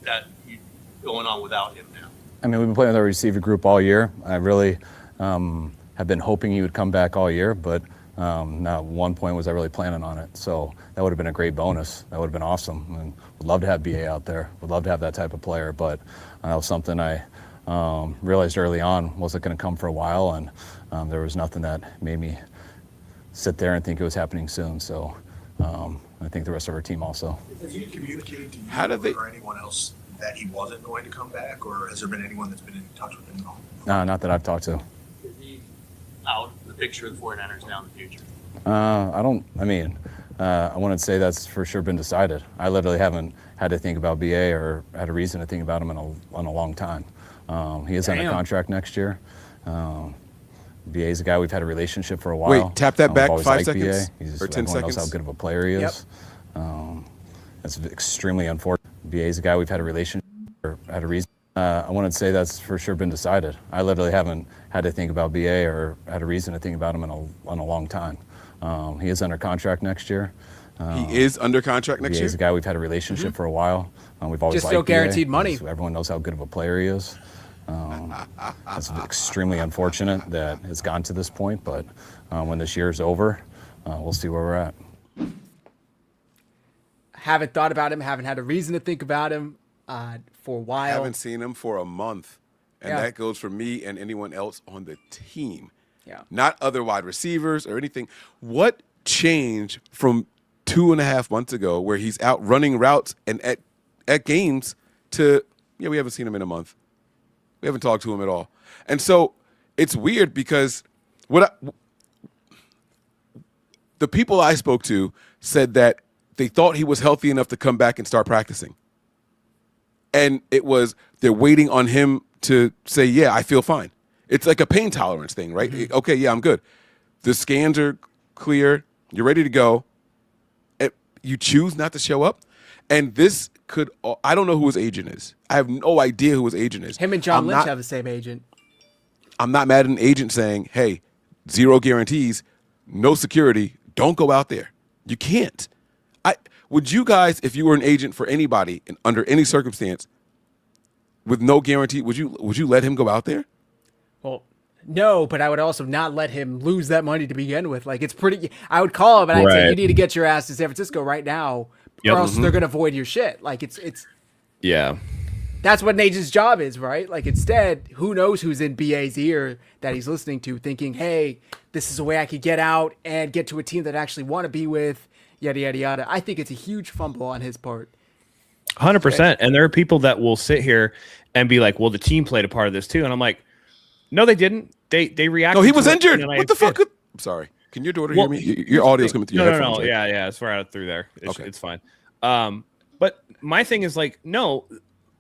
Speaker 4: that you going on without him now?
Speaker 5: We've been playing with our receiver group all year. I really have been hoping he would come back all year, but not one point was I really planning on it. So that would have been a great bonus. That would have been awesome. And would love to have BA out there. Would love to have that type of player, but that was something I realized early on wasn't going to come for a while, and there was nothing that made me sit there and think it was happening soon. So I think the rest of our team also.
Speaker 6: Have you communicated to you or anyone else that he wasn't going to come back, or has there been anyone that's been in touch with him at all?
Speaker 5: No, not that I've talked to.
Speaker 4: Is he out the picture of the 49ers now in the future?
Speaker 5: I wouldn't say that's for sure been decided. I literally haven't had to think about BA or had a reason to think about him in a long time. He is under contract next year. BA is a guy we've had a relationship for a while.
Speaker 3: Wait, tap that back 5 seconds
Speaker 5: or 10 seconds. Knows how good of a player he is. That's extremely unfortunate. BA is a guy we've had a relationship or had a reason. I wouldn't say that's for sure been decided. I literally haven't had to think about BA or had a reason to think about him in a long time. He is under contract next year.
Speaker 3: He is under contract next
Speaker 5: He's
Speaker 3: year.
Speaker 5: a guy we've had a relationship for a while. We've always
Speaker 1: Just no
Speaker 5: liked BA.
Speaker 1: guaranteed money.
Speaker 5: Everyone knows how good of a player he is. It's extremely unfortunate that it's gotten to this point, but when this year's over, we'll see where we're at.
Speaker 1: Haven't thought about him. Haven't had a reason to think about him for a while.
Speaker 3: Haven't seen him for a month, and
Speaker 1: Yeah.
Speaker 3: that goes for me and anyone else on the team.
Speaker 1: Yeah.
Speaker 3: Not other wide receivers or anything. What changed from 2.5 months ago, where he's out running routes and at games, to we haven't seen him in a month. We haven't talked to him at all, and so it's weird because the people I spoke to said that they thought he was healthy enough to come back and start practicing. And it was, they're waiting on him to say, yeah, I feel fine. It's like a pain tolerance thing, right? Okay, yeah, I'm good. The scans are clear. You're ready to go. And you choose not to show up. And this could, I don't know who his agent is. I have no idea who his agent is.
Speaker 1: Him and John Lynch have the same agent.
Speaker 3: I'm not mad at an agent saying, hey, 0 guarantees, no security, don't go out there. You can't. Would you guys, if you were an agent for anybody and under any circumstance with no guarantee, would you let him go out there?
Speaker 1: Well, no, but I would also not let him lose that money to begin with. Like, it's pretty. I would call him and I'd say,
Speaker 2: Right.
Speaker 1: you need to get your ass to San Francisco right now,
Speaker 2: Yep.
Speaker 1: or else they're gonna void your shit. Like, it's.
Speaker 2: Yeah.
Speaker 1: That's what an agent's job is, right? Like, instead, who knows who's in BA's ear that he's listening to, thinking, hey, this is a way I could get out and get to a team that I actually want to be with. Yada, yada, yada. I think it's a huge fumble on his part.
Speaker 2: 100%. And there are people that will sit here and be like, well, the team played a part of this too. And I'm like, no, they didn't. They reacted.
Speaker 3: No, he was
Speaker 2: to it,
Speaker 3: injured.
Speaker 2: and I
Speaker 3: What the fuck?
Speaker 2: did.
Speaker 3: I'm sorry. Can your daughter
Speaker 2: Well,
Speaker 3: hear me? Your audio's coming through your headphones.
Speaker 2: No.
Speaker 3: Right?
Speaker 2: Yeah. It's right out through there.
Speaker 3: Okay.
Speaker 2: It's fine. But my thing is like, no,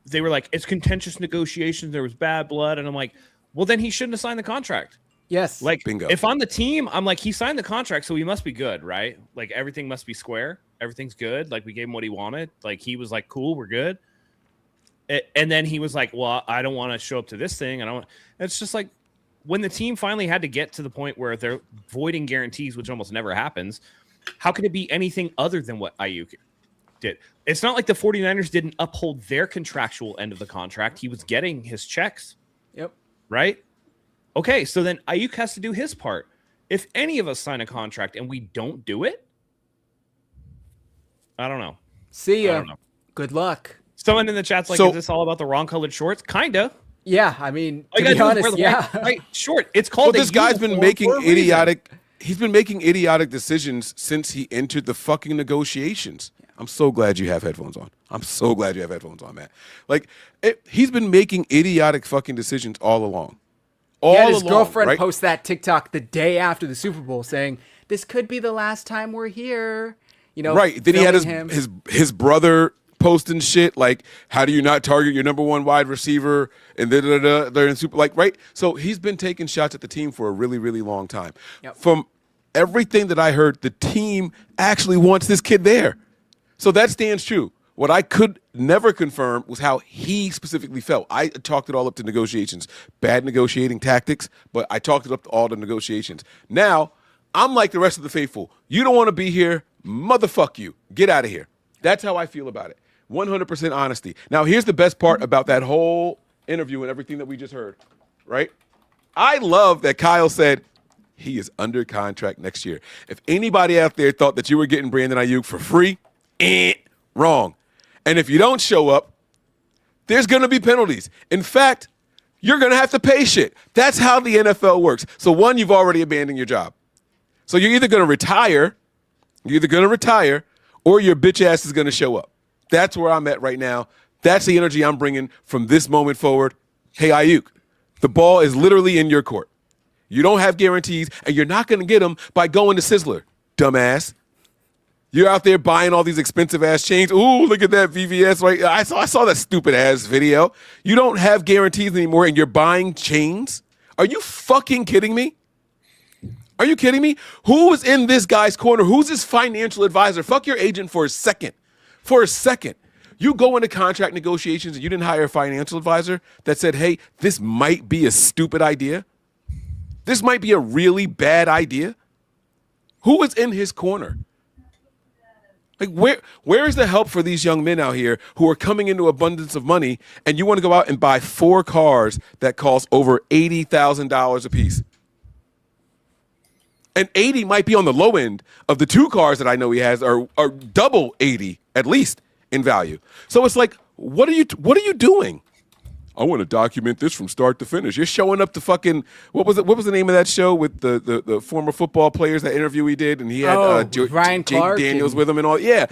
Speaker 2: they were like, it's contentious negotiations. There was bad blood. And I'm like, well, then he shouldn't have signed the contract.
Speaker 1: Yes.
Speaker 2: Like,
Speaker 3: Bingo.
Speaker 2: if I'm the team, I'm like, he signed the contract, so he must be good, right? Like, everything must be square. Everything's good. Like, we gave him what he wanted. Like, he was like, cool, we're good. And then he was like, well, I don't want to show up to this thing. It's just like, when the team finally had to get to the point where they're voiding guarantees, which almost never happens, how could it be anything other than what Ayuk did? It's not like the 49ers didn't uphold their contractual end of the contract. He was getting his checks.
Speaker 1: Yep.
Speaker 2: Right? Okay, so then Ayuk has to do his part. If any of us sign a contract and we don't do it, I don't know.
Speaker 1: See
Speaker 2: I
Speaker 1: ya.
Speaker 2: don't know.
Speaker 1: Good luck.
Speaker 2: Someone in the chat's like,
Speaker 3: So-
Speaker 2: is this all about the wrong colored shorts? Kinda.
Speaker 1: Yeah, I mean,
Speaker 2: All
Speaker 1: to
Speaker 2: you
Speaker 1: be
Speaker 2: gotta do is wear
Speaker 1: honest,
Speaker 2: the
Speaker 1: yeah.
Speaker 2: right short. It's called
Speaker 3: Well,
Speaker 2: a
Speaker 3: this guy's been
Speaker 2: uniform
Speaker 3: making
Speaker 2: for a reason.
Speaker 3: idiotic. He's been making idiotic decisions since he entered the fucking negotiations. I'm so glad you have headphones on. I'm so glad you have headphones on, Matt. Like, he's been making idiotic fucking decisions all along.
Speaker 1: Yeah, his
Speaker 3: along,
Speaker 1: girlfriend
Speaker 3: right?
Speaker 1: posts that TikTok the day after the Super Bowl saying, this could be the last time we're here. You know,
Speaker 3: Right. Then he had
Speaker 1: filming
Speaker 3: his brother posting shit like, how do you not target your number one wide receiver? And they're in super, like, right? So he's been taking shots at the team for a really, really long time.
Speaker 1: Yep.
Speaker 3: From everything that I heard, the team actually wants this kid there. So that stands true. What I could never confirm was how he specifically felt. I talked it all up to negotiations. Bad negotiating tactics, but I talked it up to all the negotiations. Now, I'm like the rest of the faithful. You don't want to be here, motherfuck you. Get out of here. That's how I feel about it. 100% honesty. Now, here's the best part about that whole interview and everything that we just heard, right? I love that Kyle said he is under contract next year. If anybody out there thought that you were getting Brandon Ayuk for free, wrong. And if you don't show up, there's going to be penalties. In fact, you're going to have to pay shit. That's how the NFL works. So one, you've already abandoned your job. So you're either going to retire, or your bitch ass is going to show up. That's where I'm at right now. That's the energy I'm bringing from this moment forward. Hey, Ayuk, the ball is literally in your court. You don't have guarantees, and you're not going to get them by going to Sizzler, dumbass. You're out there buying all these expensive-ass chains. Ooh, look at that VVS. Right? I saw that stupid-ass video. You don't have guarantees anymore, and you're buying chains? Are you fucking kidding me? Are you kidding me? Who is in this guy's corner? Who's his financial advisor? Fuck your agent for a second. For a second. You go into contract negotiations and you didn't hire a financial advisor that said, hey, this might be a stupid idea. This might be a really bad idea. Who is in his corner? Like where is the help for these young men out here who are coming into abundance of money, and you want to go out and buy 4 cars that cost over $80,000 a piece? And 80 might be on the low end of the 2 cars that I know he has are double 80 at least in value. So it's like, what are you doing? I want to document this from start to finish. You're showing up to fucking what was the name of that show with the former football players, that interview he did, and he had
Speaker 1: Ryan Clark
Speaker 3: Daniels with him and all. Yeah.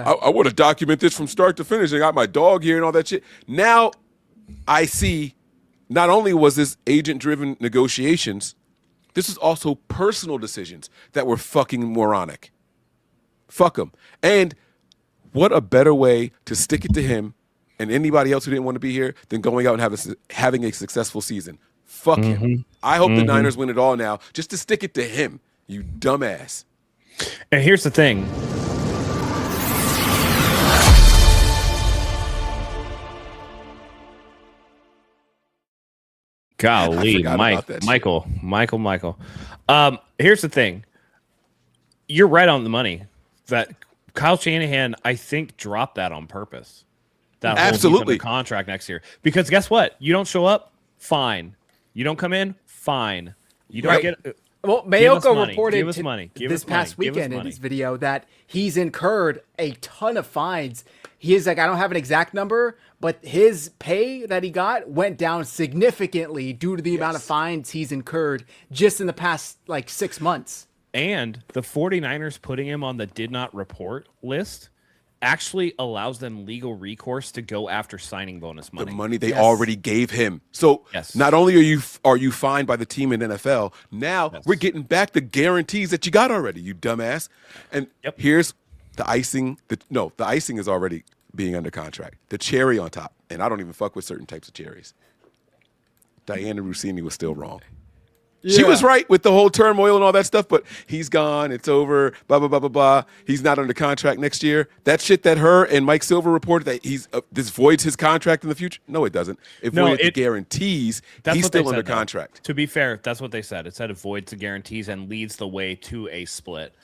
Speaker 3: I want to document this from start to finish. I got my dog here and all that shit. Now I see not only was this agent-driven negotiations, this is also personal decisions that were fucking moronic. Fuck him. And what a better way to stick it to him and anybody else who didn't want to be here than going out and having a successful season. Fuck him. I hope the Niners win it all now, just to stick it to him, you dumbass.
Speaker 2: And here's the thing. Golly, Michael. Here's the thing. You're right on the money. That Kyle Shanahan, I think, dropped that on purpose. That
Speaker 3: Absolutely
Speaker 2: whole contract next year. Because guess what? You don't show up, fine. You don't come in, fine. You don't get.
Speaker 1: Well, Mayoko reported
Speaker 2: this
Speaker 1: past weekend in his video that he's incurred a ton of fines. He is like, I don't have an exact number, but his pay that he got went down significantly due to the amount of fines he's incurred just in the past 6 months.
Speaker 2: And the 49ers putting him on the did not report list actually allows them legal recourse to go after signing bonus money.
Speaker 3: The money they already gave him. So not only are you fined by the team in NFL, now we're getting back the guarantees that you got already, you dumbass. And here's the icing. The icing is already being under contract. The cherry on top. And I don't even fuck with certain types of cherries. Diana Rossini was still wrong. She was right with the whole turmoil and all that stuff, but he's gone. It's over. Blah, blah, blah, blah, blah. He's not under contract next year. That shit that her and Mike Silver reported that this voids his contract in the future. No, it doesn't. It voids the guarantees. He's still under contract.
Speaker 2: To be fair, that's what they said. It said it voids the guarantees and leads the way to a split.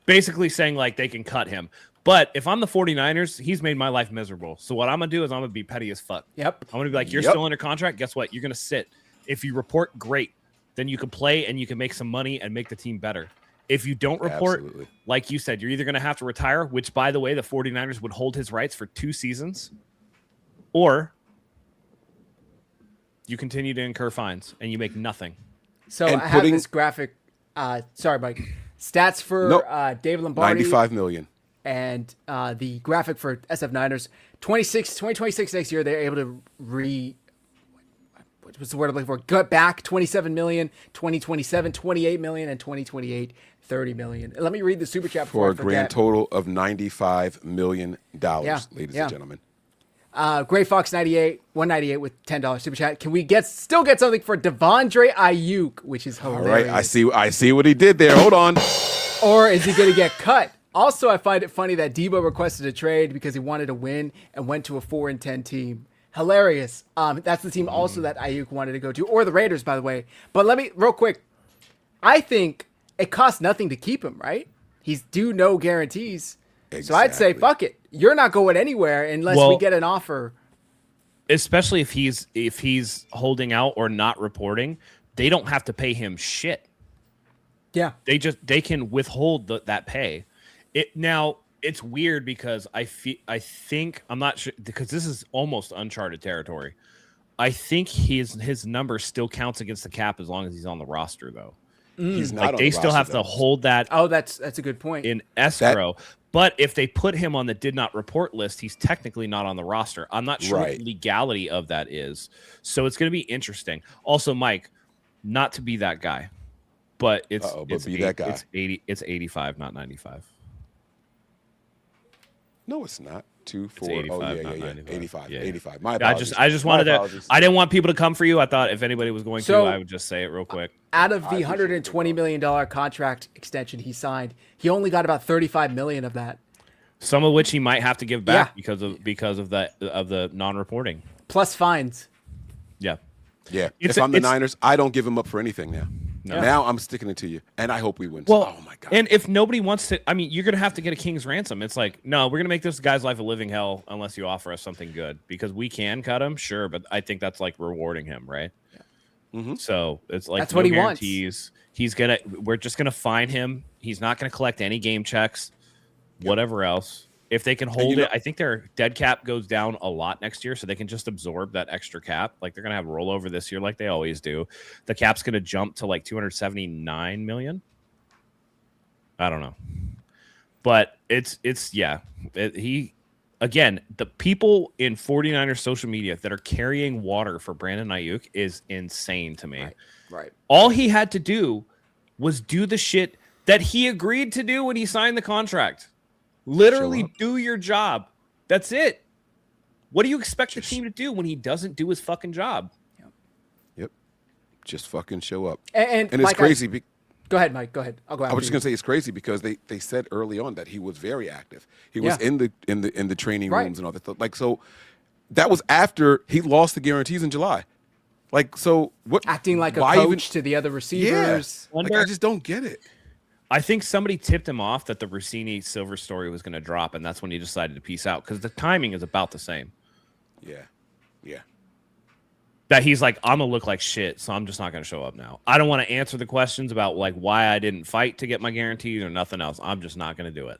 Speaker 2: Basically saying they can cut him. But if I'm the 49ers, he's made my life miserable. So what I'm going to do is I'm going to be petty as fuck.
Speaker 1: Yep.
Speaker 2: I'm going to be like, you're still under contract. Guess what? You're going to sit. If you report, great. Then you can play and you can make some money and make the team better. If you don't report, like you said, you're either going to have to retire, which, by the way, the 49ers would hold his rights for 2 seasons, or you continue to incur fines and you make nothing.
Speaker 1: So I have this graphic. Sorry, Mike. Stats for David Lombardi.
Speaker 3: $95 million.
Speaker 1: And the graphic for SF Niners. 2026 next year, they're able to what's the word I'm looking for? Cut back $27 million, 2027, $28 million, and 2028, $30 million. Let me read the super chat
Speaker 3: for a grand total of $95 million, ladies and gentlemen.
Speaker 1: Gray Fox 98, 198 with $10 super chat. Can we still get something for Devondre Ayuk, which is hilarious?
Speaker 3: All right, I see what he did there. Hold on.
Speaker 1: Or is he going to get cut? Also, I find it funny that Debo requested a trade because he wanted to win and went to a 4-10 team. Hilarious. That's the team also that Ayuk wanted to go to, or the Raiders, by the way. But let me, real quick, I think it costs nothing to keep him, right? He's due no guarantees. Exactly. So I'd say, fuck it. You're not going anywhere unless we get an offer.
Speaker 2: Especially if he's holding out or not reporting, they don't have to pay him shit.
Speaker 1: Yeah.
Speaker 2: They can withhold that pay. It's weird because I think I'm not sure because this is almost uncharted territory. I think his number still counts against the cap as long as he's on the roster, though.
Speaker 3: He's not.
Speaker 2: They still have to hold that.
Speaker 1: Oh, that's a good point.
Speaker 2: In escrow. But if they put him on the did not report list, he's technically not on the roster. I'm not sure what the legality of that is. So it's going to be interesting. Also, Mike, not to be that guy, but it's 85, not 95.
Speaker 3: No, it's not. 2, 4. 85. 85. My
Speaker 2: apologies. I just wanted to. I didn't want people to come for you. I thought if anybody was going to, I would just say it real quick.
Speaker 1: Out of the $120 million contract extension he signed, he only got about $35 million of that.
Speaker 2: Some of which he might have to give back because of the non-reporting plus
Speaker 1: fines.
Speaker 3: Yeah. If I'm the Niners, I don't give him up for anything now.
Speaker 2: No.
Speaker 3: Now I'm sticking it to you, and I hope we win.
Speaker 2: Well,
Speaker 3: oh my god!
Speaker 2: And if nobody wants to, I mean, you're gonna have to get a king's ransom. It's like, no, we're gonna make this guy's life a living hell unless you offer us something good, because we can cut him, sure, but I think that's like rewarding him, right?
Speaker 3: Yeah. Mm-hmm.
Speaker 2: So it's like
Speaker 1: That's what he wants.
Speaker 2: We're just gonna fine him. He's not gonna collect any game checks, whatever else. If they can hold it, I think their dead cap goes down a lot next year, so they can just absorb that extra cap. Like they're gonna have rollover this year, like they always do. The cap's gonna jump to like 279 million. I don't know, but again, the people in 49ers social media that are carrying water for Brandon Ayuk is insane to me.
Speaker 1: Right.
Speaker 2: All he had to do was do the shit that he agreed to do when he signed the contract. Literally do your job. That's it. What do you expect the team to do when he doesn't do his fucking job?
Speaker 3: Yep. Just fucking show up.
Speaker 1: And
Speaker 3: it's
Speaker 1: Mike,
Speaker 3: crazy.
Speaker 1: Go ahead, Mike. Go ahead. I'll go.
Speaker 3: I was just gonna say it's crazy because they said early on that he was very active. He was in the training rooms and all that stuff. Like, so that was after he lost the guarantees in July. Like, so what?
Speaker 1: Acting like a coach to the other receivers.
Speaker 3: Yeah. Like, I just don't get it.
Speaker 2: I think somebody tipped him off that the Rossini Silver story was going to drop, and that's when he decided to peace out, because the timing is about the same.
Speaker 3: Yeah. Yeah.
Speaker 2: That he's like, I'm going to look like shit, so I'm just not going to show up now. I don't want to answer the questions about like why I didn't fight to get my guarantees or nothing else. I'm just not going to do it.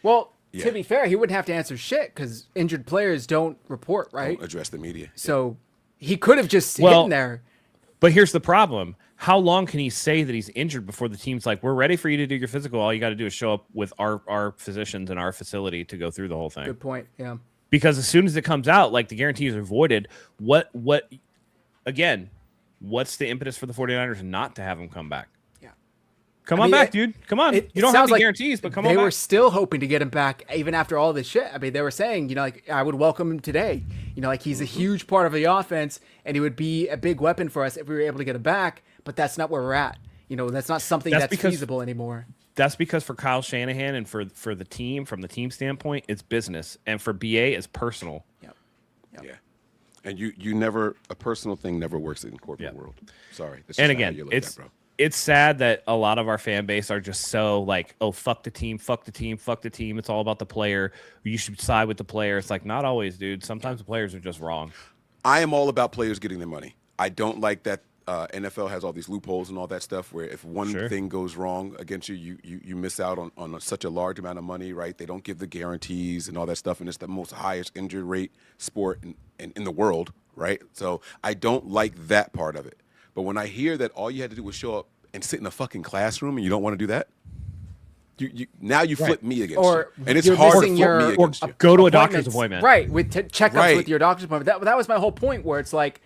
Speaker 1: Well, to be fair, he wouldn't have to answer shit because injured players don't report, right?
Speaker 3: Don't address the media.
Speaker 1: So he could have just hidden there.
Speaker 2: But here's the problem. How long can he say that he's injured before the team's like, we're ready for you to do your physical? All you got to do is show up with our physicians in our facility to go through the whole thing.
Speaker 1: Good point. Yeah.
Speaker 2: Because as soon as it comes out, like the guarantees are voided, again, what's the impetus for the 49ers not to have him come back?
Speaker 1: Yeah.
Speaker 2: Come on back, dude. Come on. You don't have the guarantees, but come on back.
Speaker 1: They were still hoping to get him back even after all this shit. I mean, they were saying, like, I would welcome him today. Like he's a huge part of the offense and he would be a big weapon for us if we were able to get him back. But that's not where we're at. That's not something that's feasible anymore.
Speaker 2: That's because for Kyle Shanahan and for the team, from the team standpoint, it's business. And for BA, it's personal.
Speaker 1: Yep.
Speaker 3: Yeah. And you never, a personal thing never works in the corporate world. Sorry.
Speaker 2: And again, it's sad that a lot of our fan base are just so like, oh, fuck the team, fuck the team, fuck the team. It's all about the player. You should side with the player. It's like, not always, dude. Sometimes the players are just wrong. I
Speaker 3: am all about players getting their money. I don't like that NFL has all these loopholes and all that stuff where if one thing goes wrong against you, you miss out on such a large amount of money, right? They don't give the guarantees and all that stuff, and it's the most highest injury rate sport in the world, right? So I don't like that part of it. But when I hear that all you had to do was show up and sit in a fucking classroom and you don't want to do that, now you flip me against you. And it's hard to flip me against you.
Speaker 2: Go to a doctor's appointment.
Speaker 1: Right, with checkups with your doctor's appointment. That was my whole point where it's like,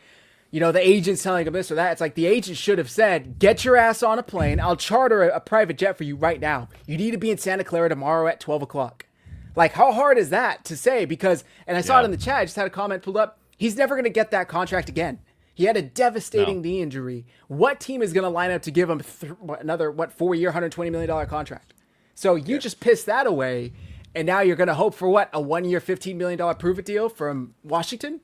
Speaker 1: the agent's telling him this or that. It's like the agent should have said, get your ass on a plane. I'll charter a private jet for you right now. You need to be in Santa Clara tomorrow at 12 o'clock. Like, how hard is that to say? Because, and I saw it in the chat, I just had a comment pulled up. He's never going to get that contract again. He had a devastating knee injury. What team is going to line up to give him another, 4-year, $120 million contract? So you just pissed that away, and now you're going to hope for what? A 1-year, $15 million prove-it deal from Washington?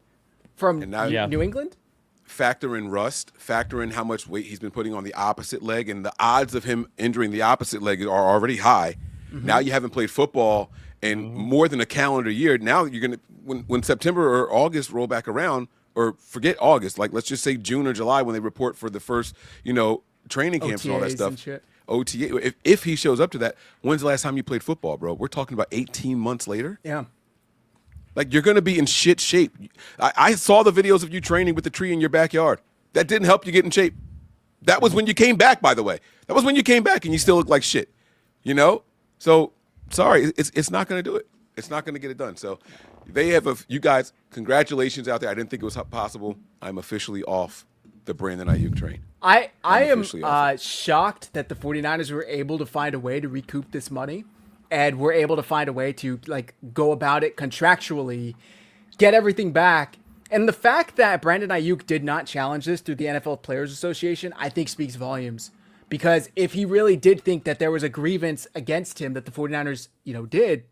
Speaker 1: From New England?
Speaker 3: Factor in rust, factor in how much weight he's been putting on the opposite leg, and the odds of him injuring the opposite leg are already high. Mm-hmm. Now you haven't played football in more than a calendar year. Now you're going to, when September or August roll back around, or forget August, like let's just say June or July when they report for the first, training camps and all that stuff. OTA. If he shows up to that, when's the last time you played football, bro? We're talking about 18 months later.
Speaker 1: Yeah.
Speaker 3: Like, you're going to be in shit shape. I saw the videos of you training with the tree in your backyard. That didn't help you get in shape. That was when you came back, by the way. That was when you came back and you still look like shit. So, sorry, it's not going to do it. It's not going to get it done. So, they have you guys, congratulations out there. I didn't think it was possible. I'm officially off the Brandon Ayuk train.
Speaker 1: I am shocked that the 49ers were able to find a way to recoup this money. And we're able to find a way to go about it contractually, get everything back. And the fact that Brandon Ayuk did not challenge this through the NFL Players Association, I think speaks volumes. Because if he really did think that there was a grievance against him that the 49ers, did,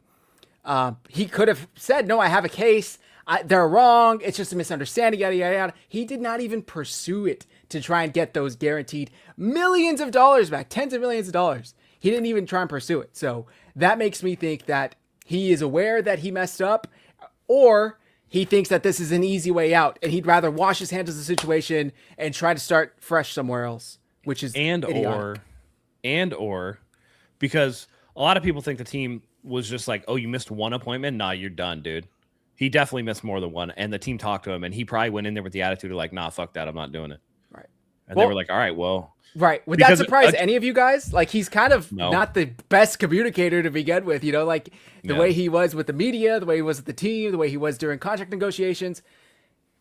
Speaker 1: he could have said, no, I have a case. they're wrong. It's just a misunderstanding, yada, yada, yada. He did not even pursue it to try and get those guaranteed millions of dollars back, tens of millions of dollars. He didn't even try and pursue it. So that makes me think that he is aware that he messed up, or he thinks that this is an easy way out and he'd rather wash his hands of the situation and try to start fresh somewhere else, which is idiotic.
Speaker 2: or because a lot of people think the team was just like, oh, you missed one appointment? Nah, you're done, dude. He definitely missed more than one. And the team talked to him, and he probably went in there with the attitude of like, nah, fuck that. I'm not doing it.
Speaker 1: Right.
Speaker 2: And they were like, all right, well.
Speaker 1: Right. Would that surprise any of you guys? Like, he's kind of not the best communicator to begin with, like the way he was with the media, the way he was with the team, the way he was during contract negotiations.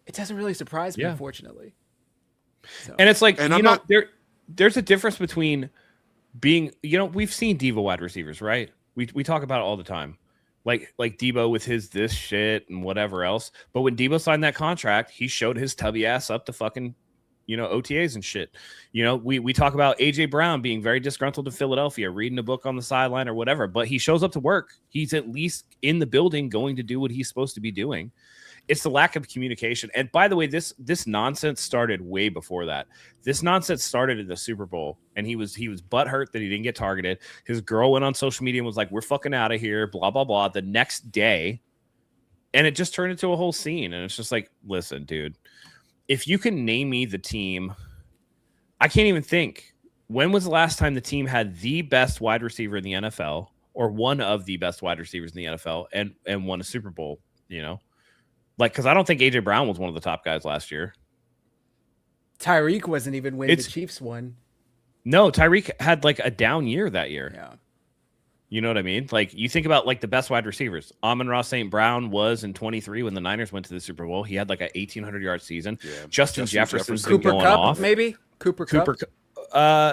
Speaker 1: It doesn't really surprise me, unfortunately. So.
Speaker 2: And it's like, there's a difference between being, we've seen diva wide receivers, right? We talk about it all the time. Like Debo with his this shit and whatever else. But when Debo signed that contract, he showed his tubby ass up to fucking, OTAs and shit. We talk about AJ Brown being very disgruntled to Philadelphia, reading a book on the sideline or whatever, but he shows up to work. He's at least in the building going to do what he's supposed to be doing. It's the lack of communication. And by the way, this nonsense started way before that. This nonsense started in the Super Bowl, and he was butthurt that he didn't get targeted. His girl went on social media and was like, we're fucking out of here, blah, blah, blah, the next day. And it just turned into a whole scene. And it's just like, listen, dude, if you can name me the team, I can't even think. When was the last time the team had the best wide receiver in the NFL, or one of the best wide receivers in the NFL, and won a Super Bowl, because I don't think AJ Brown was one of the top guys last year.
Speaker 1: Tyreek wasn't even when the Chiefs won.
Speaker 2: No, Tyreek had like a down year that year.
Speaker 1: Yeah.
Speaker 2: You know what I mean? Like, you think about like the best wide receivers. Amon-Ra St. Brown was in 23 when the Niners went to the Super Bowl. He had like a 1,800-yard season. Yeah. Justin Jefferson's been going off.
Speaker 1: Maybe Cooper Kupp.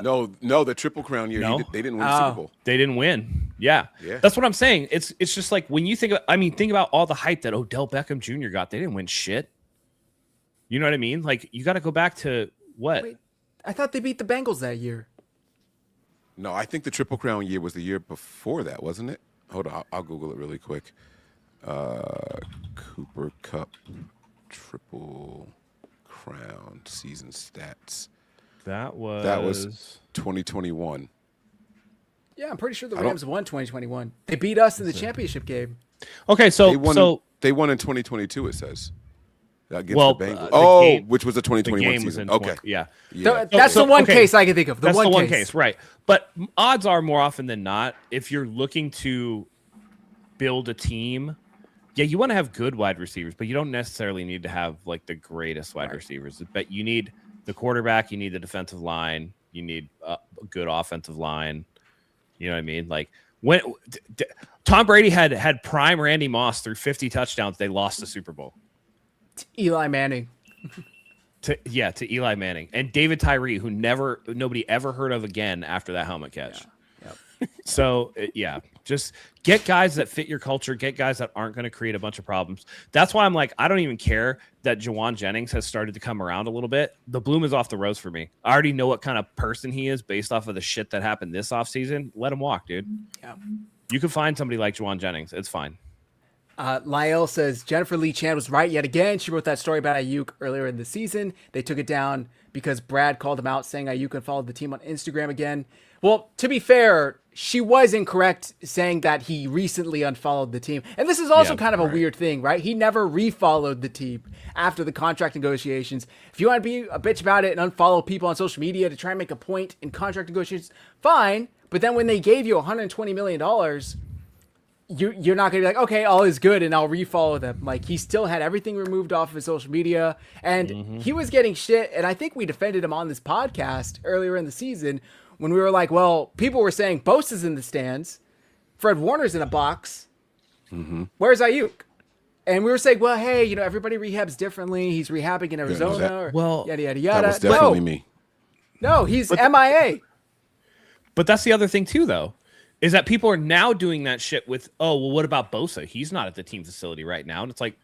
Speaker 3: No, the Triple Crown year.
Speaker 2: No?
Speaker 3: They didn't win the Super Bowl.
Speaker 2: They didn't win. Yeah. That's what I'm saying. It's just like when you think about all the hype that Odell Beckham Jr. got. They didn't win shit. You know what I mean? Like, you got to go back to what?
Speaker 1: Wait, I thought they beat the Bengals that year.
Speaker 3: No, I think the Triple Crown year was the year before that, wasn't it? Hold on, I'll Google it really quick. Cooper Kupp Triple Crown season stats.
Speaker 2: That was
Speaker 3: 2021.
Speaker 1: Yeah, I'm pretty sure the Rams won 2021. They beat us in the championship game.
Speaker 2: Okay, so
Speaker 3: they won in 2022. It says.
Speaker 2: Well,
Speaker 3: the Bengals. Which was the 2021 season.
Speaker 2: Okay, yeah.
Speaker 1: That's the one case I can think of.
Speaker 2: That's the one case, right? But odds are, more often than not, if you're looking to build a team, you want to have good wide receivers, but you don't necessarily need to have like the greatest wide receivers. But you need the quarterback, you need the defensive line, you need a good offensive line. You know what I mean? Like when Tom Brady had prime Randy Moss through 50 touchdowns, they lost the Super Bowl.
Speaker 1: Eli Manning.
Speaker 2: To Eli Manning and David Tyree, who nobody ever heard of again after that helmet catch.
Speaker 1: Yeah. Yep.
Speaker 2: So just get guys that fit your culture, get guys that aren't going to create a bunch of problems. That's why I'm like, I don't even care that Jawan Jennings has started to come around a little bit. The bloom is off the rose for me. I already know what kind of person he is based off of the shit that happened this offseason. Let him walk, dude.
Speaker 1: Yeah.
Speaker 2: You can find somebody like Jawan Jennings. It's fine.
Speaker 1: Lyle says Jennifer Lee Chan was right yet again. She wrote that story about Ayuk earlier in the season. They took it down because Brad called him out, saying Ayuk had followed the team on Instagram again. Well, to be fair, she was incorrect saying that he recently unfollowed the team. And this is also kind of a weird thing, right? He never refollowed the team after the contract negotiations. If you want to be a bitch about it and unfollow people on social media to try and make a point in contract negotiations, fine. But then when they gave you $120 million, you're not going to be like, okay, all is good, and I'll refollow them. Like, he still had everything removed off of his social media, and he was getting shit, and I think we defended him on this podcast earlier in the season when we were like, well, people were saying Bosa's in the stands, Fred Warner's in a box, where's Ayuk? And we were saying, well, hey, everybody rehabs differently. He's rehabbing in Arizona, yada, yada, yada.
Speaker 3: That was definitely me.
Speaker 1: No, he's MIA.
Speaker 2: But that's the other thing, too, though. Is that people are now doing that shit with, oh, well, what about Bosa? He's not at the team facility right now. And it's like,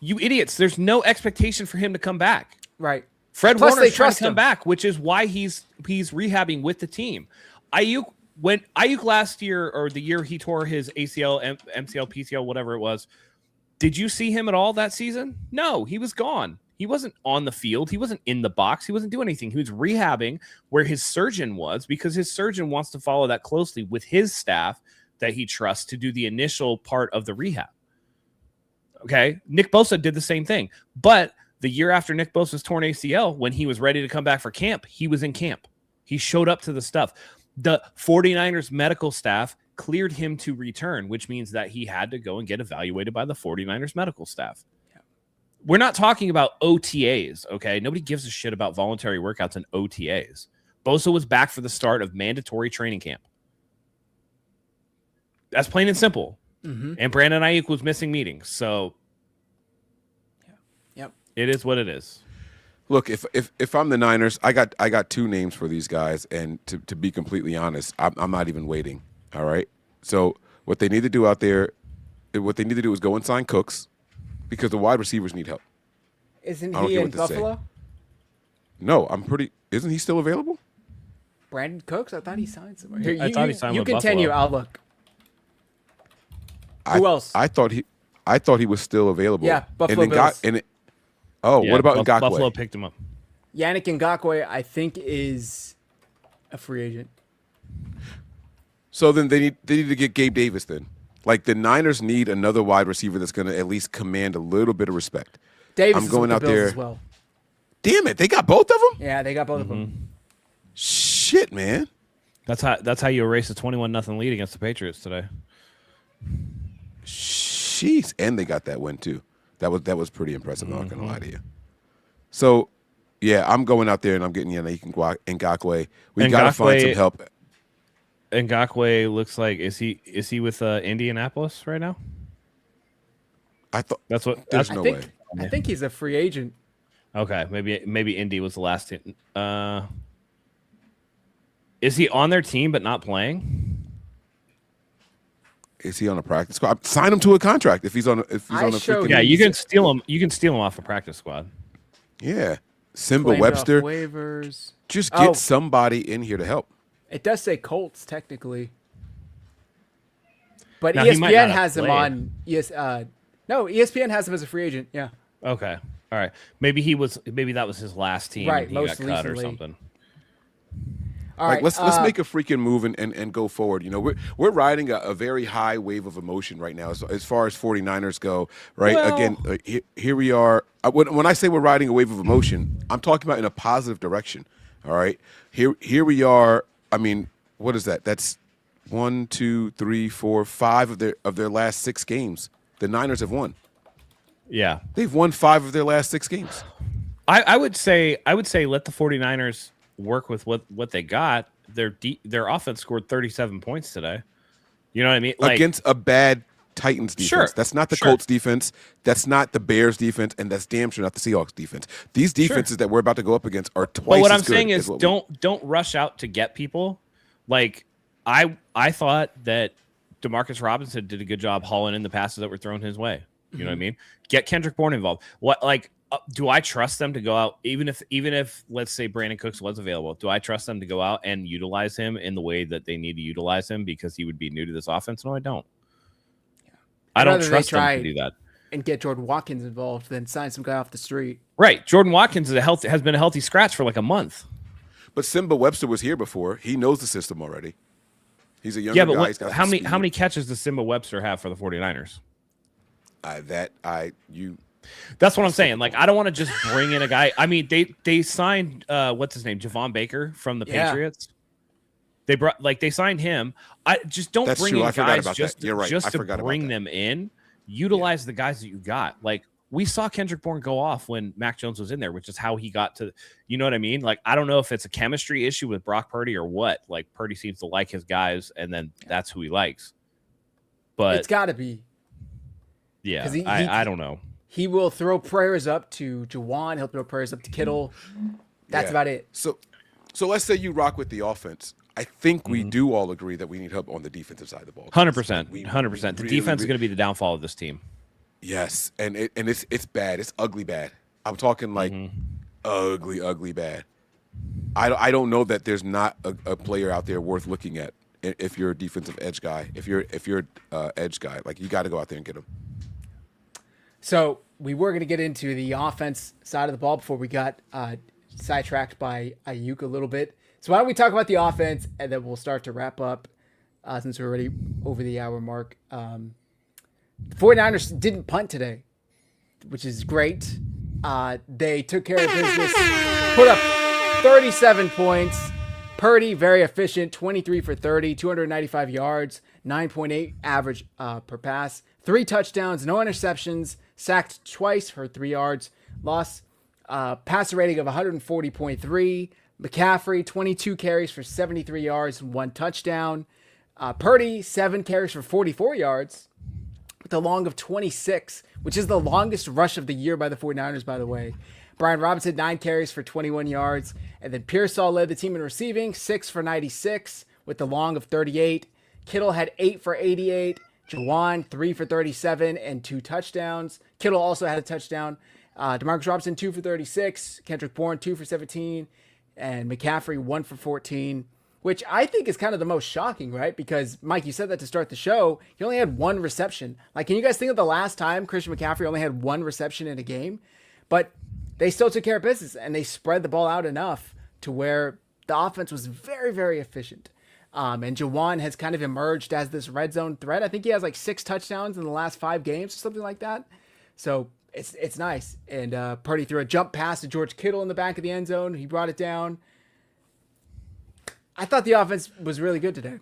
Speaker 2: you idiots, there's no expectation for him to come back.
Speaker 1: Right.
Speaker 2: Fred Warner's trying to come back, which is why he's rehabbing with the team. Ayuk last year, or the year he tore his ACL, MCL, PCL, whatever it was, Did you see him at all that season? No, he was gone. He wasn't on the field. He wasn't in the box. He wasn't doing anything. He was rehabbing where his surgeon was, because his surgeon wants to follow that closely with his staff that he trusts to do the initial part of the rehab. Okay. Nick Bosa did the same thing. But the year after Nick Bosa's torn ACL, when he was ready to come back for camp, he was in camp. He showed up to the stuff. The 49ers medical staff cleared him to return, which means that he had to go and get evaluated by the 49ers medical staff. We're not talking about OTAs, okay? Nobody gives a shit about voluntary workouts and OTAs. Bosa was back for the start of mandatory training camp. That's plain and simple.
Speaker 1: Mm-hmm.
Speaker 2: And Brandon Ayuk was missing meetings, so
Speaker 1: Yep.
Speaker 2: it is what it is.
Speaker 3: Look, if I'm the Niners, I got two names for these guys, and to be completely honest, I'm not even waiting. All right. So what they need to do out there, what they need to do is go and sign Cooks, because the wide receivers need help.
Speaker 1: Isn't
Speaker 3: I don't
Speaker 1: he
Speaker 3: care
Speaker 1: in
Speaker 3: what to say.
Speaker 1: Buffalo?
Speaker 3: No, isn't he still available?
Speaker 1: Brandon Cooks? I thought he signed somewhere. Here,
Speaker 2: I thought he signed
Speaker 1: you
Speaker 2: with
Speaker 1: continue.
Speaker 2: Buffalo.
Speaker 1: I'll look. Who else?
Speaker 3: I thought he was still available.
Speaker 1: Yeah, Buffalo Bills.
Speaker 2: Yeah,
Speaker 3: what about Ngakoue?
Speaker 2: Buffalo picked him up.
Speaker 1: Yannick Ngakoue, I think, is a free agent.
Speaker 3: So then they need to get Gabe Davis then. Like, the Niners need another wide receiver that's going to at least command a little bit of respect.
Speaker 1: Davis
Speaker 3: I'm
Speaker 1: is
Speaker 3: going
Speaker 1: with the
Speaker 3: out
Speaker 1: Bills
Speaker 3: there.
Speaker 1: as well.
Speaker 3: Damn it, they got both of them?
Speaker 1: Yeah, they got both of them.
Speaker 3: Shit, man.
Speaker 2: That's how you erase a 21-0 lead against the Patriots today.
Speaker 3: Jeez, and they got that win too. That was pretty impressive. I'm not gonna lie to you. So, yeah, I'm going out there and I'm getting Ngakoue. We got to find some help.
Speaker 2: Ngakoue looks like is he with Indianapolis right now?
Speaker 3: I thought
Speaker 2: That's what.
Speaker 3: there's
Speaker 2: That's,
Speaker 3: no
Speaker 1: think,
Speaker 3: way.
Speaker 1: I think he's a free agent.
Speaker 2: okay, maybe Indy was the last team. Is he on their team but not playing?
Speaker 3: Is he on a practice squad? Sign him to a contract if he's on a
Speaker 1: showed
Speaker 3: freaking
Speaker 2: Yeah, you can steal him. You can steal him off a practice squad.
Speaker 3: Yeah. Simba
Speaker 1: Claimed off
Speaker 3: Webster.
Speaker 1: waivers.
Speaker 3: Just get
Speaker 1: Oh.
Speaker 3: somebody in here to help.
Speaker 1: It does say Colts technically, but
Speaker 2: Now, he might not
Speaker 1: ESPN
Speaker 2: have
Speaker 1: has him
Speaker 2: played.
Speaker 1: on. No, ESPN has him as a free agent. Yeah,
Speaker 2: Okay, all right. Maybe that was his last team.
Speaker 1: Right,
Speaker 2: And he
Speaker 1: most
Speaker 2: got cut or
Speaker 1: recently.
Speaker 2: something.
Speaker 1: all
Speaker 3: Like,
Speaker 1: right.
Speaker 3: let's make a freaking move and go forward. You know, we're riding a very high wave of emotion right now as far as 49ers go. Right.
Speaker 2: Well-
Speaker 3: Again, here we are. When I say we're riding a wave of emotion, I'm talking about in a positive direction. All right. Here we are. I mean, what is that? That's 1, 2, 3, 4, 5 of their last 6 games. The Niners have won.
Speaker 2: Yeah,
Speaker 3: They've won 5 of their last 6 games.
Speaker 2: I would say let the 49ers work with what they got. Their offense scored 37 points today. You know what I mean? Like,
Speaker 3: Against a bad Titans defense.
Speaker 2: Sure,
Speaker 3: That's not the
Speaker 2: sure.
Speaker 3: Colts defense. That's not the Bears defense, and that's damn sure not the Seahawks defense. These defenses that we're about to go up against are twice
Speaker 2: but what
Speaker 3: as
Speaker 2: I'm
Speaker 3: good
Speaker 2: saying
Speaker 3: as
Speaker 2: is
Speaker 3: what we-
Speaker 2: don't rush out to get people. Like I thought that DeMarcus Robinson did a good job hauling in the passes that were thrown his way. You know what I mean? Get Kendrick Bourne involved. Do I trust them to go out even if let's say Brandon Cooks was available? Do I trust them to go out and utilize him in the way that they need to utilize him because he would be new to this offense? No, I don't. I don't
Speaker 1: rather they
Speaker 2: trust them
Speaker 1: try
Speaker 2: to do that.
Speaker 1: and get Jordan Watkins involved than sign some guy off the street.
Speaker 2: Right. Jordan Watkins has been a healthy scratch for like a month.
Speaker 3: But Simba Webster was here before. He knows the system already. He's a younger
Speaker 2: Yeah, but
Speaker 3: guy. He's got
Speaker 2: how
Speaker 3: some
Speaker 2: many
Speaker 3: speed.
Speaker 2: catches does Simba Webster have for the 49ers? That's what I'm saying. Like, I don't want to just bring in a guy. I mean, they signed what's his name, Javon Baker from the
Speaker 1: Yeah.
Speaker 2: Patriots. They signed him. I just don't
Speaker 3: That's
Speaker 2: bring
Speaker 3: true.
Speaker 2: in
Speaker 3: I forgot
Speaker 2: guys
Speaker 3: about
Speaker 2: just
Speaker 3: that. You're right. I
Speaker 2: just to
Speaker 3: forgot about
Speaker 2: bring
Speaker 3: that.
Speaker 2: them in. Utilize the guys that you got. Like, we saw Kendrick Bourne go off when Mac Jones was in there, which is how he got to. You know what I mean? Like, I don't know if it's a chemistry issue with Brock Purdy or what. Like, Purdy seems to like his guys, and then that's who he likes. But
Speaker 1: It's got to be.
Speaker 2: yeah,
Speaker 1: 'Cause
Speaker 2: I don't know.
Speaker 1: He will throw prayers up to Jawan. He'll throw prayers up to Kittle. That's
Speaker 3: Yeah.
Speaker 1: about it.
Speaker 3: So let's say you rock with the offense. I think we do all agree that we need help on the defensive side of the ball.
Speaker 2: 100%.
Speaker 3: We
Speaker 2: 100%. The
Speaker 3: really,
Speaker 2: defense is
Speaker 3: really-
Speaker 2: going to be the downfall of this team.
Speaker 3: Yes, and it's bad. It's ugly bad. I'm talking like ugly bad. I don't know that there's not a player out there worth looking at if you're a defensive edge guy. If you're edge guy, like, you got to go out there and get him.
Speaker 1: So we were going to get into the offense side of the ball before we got sidetracked by Ayuk a little bit. So why don't we talk about the offense, and then we'll start to wrap up since we're already over the hour mark. The 49ers didn't punt today, which is great. They took care of business, put up 37 points. Purdy, very efficient, 23 for 30, 295 yards, 9.8 average per pass, 3 touchdowns, no interceptions, sacked twice for 3 yards, lost passer rating of 140.3. McCaffrey, 22 carries for 73 yards and 1 touchdown. Purdy, 7 carries for 44 yards with a long of 26, which is the longest rush of the year by the 49ers, by the way. Brian Robinson, 9 carries for 21 yards. And then Pearsall led the team in receiving, 6 for 96 with the long of 38. Kittle had 8 for 88. Juwan, 3 for 37 and 2 touchdowns. Kittle also had a touchdown. Demarcus Robinson, 2 for 36. Kendrick Bourne, 2 for 17. And McCaffrey, 1 for 14, which I think is kind of the most shocking, right? Because, Mike, you said that to start the show. He only had 1 reception. Like, can you guys think of the last time Christian McCaffrey only had 1 reception in a game? But they still took care of business, and they spread the ball out enough to where the offense was very, very efficient. And Juwan has kind of emerged as this red zone threat. I think he has like 6 touchdowns in the last 5 games or something like that. So it's nice. And Purdy threw a jump pass to George Kittle in the back of the end zone. He brought it down. I thought the offense was really good today.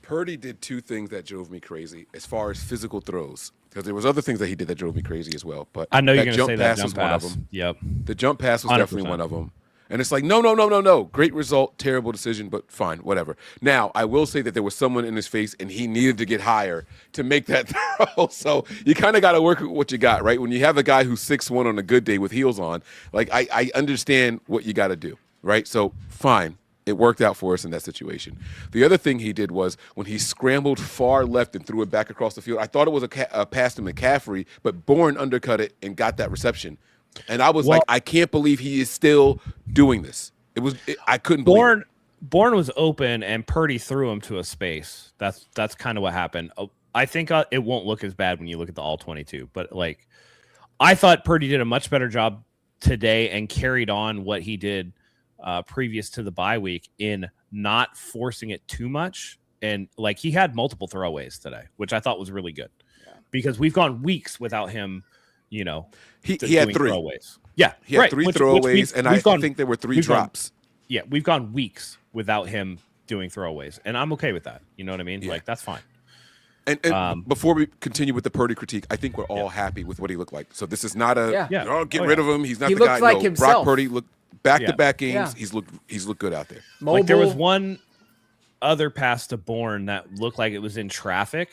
Speaker 3: Purdy did 2 things that drove me crazy as far as physical throws. Because there was other things that he did that drove me crazy as well. But
Speaker 2: I know you're going to say that
Speaker 3: pass
Speaker 2: jump
Speaker 3: was one
Speaker 2: pass.
Speaker 3: of them.
Speaker 2: Yep.
Speaker 3: The jump pass was
Speaker 2: 100%.
Speaker 3: definitely one of them. And it's like, no. Great result, terrible decision, but fine, whatever. Now, I will say that there was someone in his face, and he needed to get higher to make that throw. So you kind of got to work with what you got, right? When you have a guy who's 6'1" on a good day with heels on, like I understand what you got to do, right? So fine. It worked out for us in that situation. The other thing he did was when he scrambled far left and threw it back across the field, I thought it was a pass to McCaffrey, but Bourne undercut it and got that reception. And I was like, I can't believe he is still doing this. I couldn't believe it.
Speaker 2: Bourne was open and Purdy threw him to a space. That's kind of what happened. I think it won't look as bad when you look at the all 22, but like I thought Purdy did a much better job today and carried on what he did previous to the bye week in not forcing it too much. And like he had multiple throwaways today, which I thought was really good because we've gone weeks without him, he
Speaker 3: had 3
Speaker 2: throwaways. Yeah.
Speaker 3: He had 3 throwaways, and I think there were 3 drops.
Speaker 2: We've gone weeks without him doing throwaways, and I'm okay with that. You know what I mean?
Speaker 3: Yeah.
Speaker 2: Like that's fine.
Speaker 3: And before we continue with the Purdy critique, I think we're all happy with what he looked like. So this is not get rid of him. He's not
Speaker 1: he
Speaker 3: the
Speaker 1: looks
Speaker 3: guy.
Speaker 1: like
Speaker 3: no,
Speaker 1: himself.
Speaker 3: Brock Purdy looked back-to-back games.
Speaker 1: Yeah.
Speaker 3: He's looked good out there.
Speaker 1: Mobile.
Speaker 2: Like there was one other pass to Bourne that looked like it was in traffic,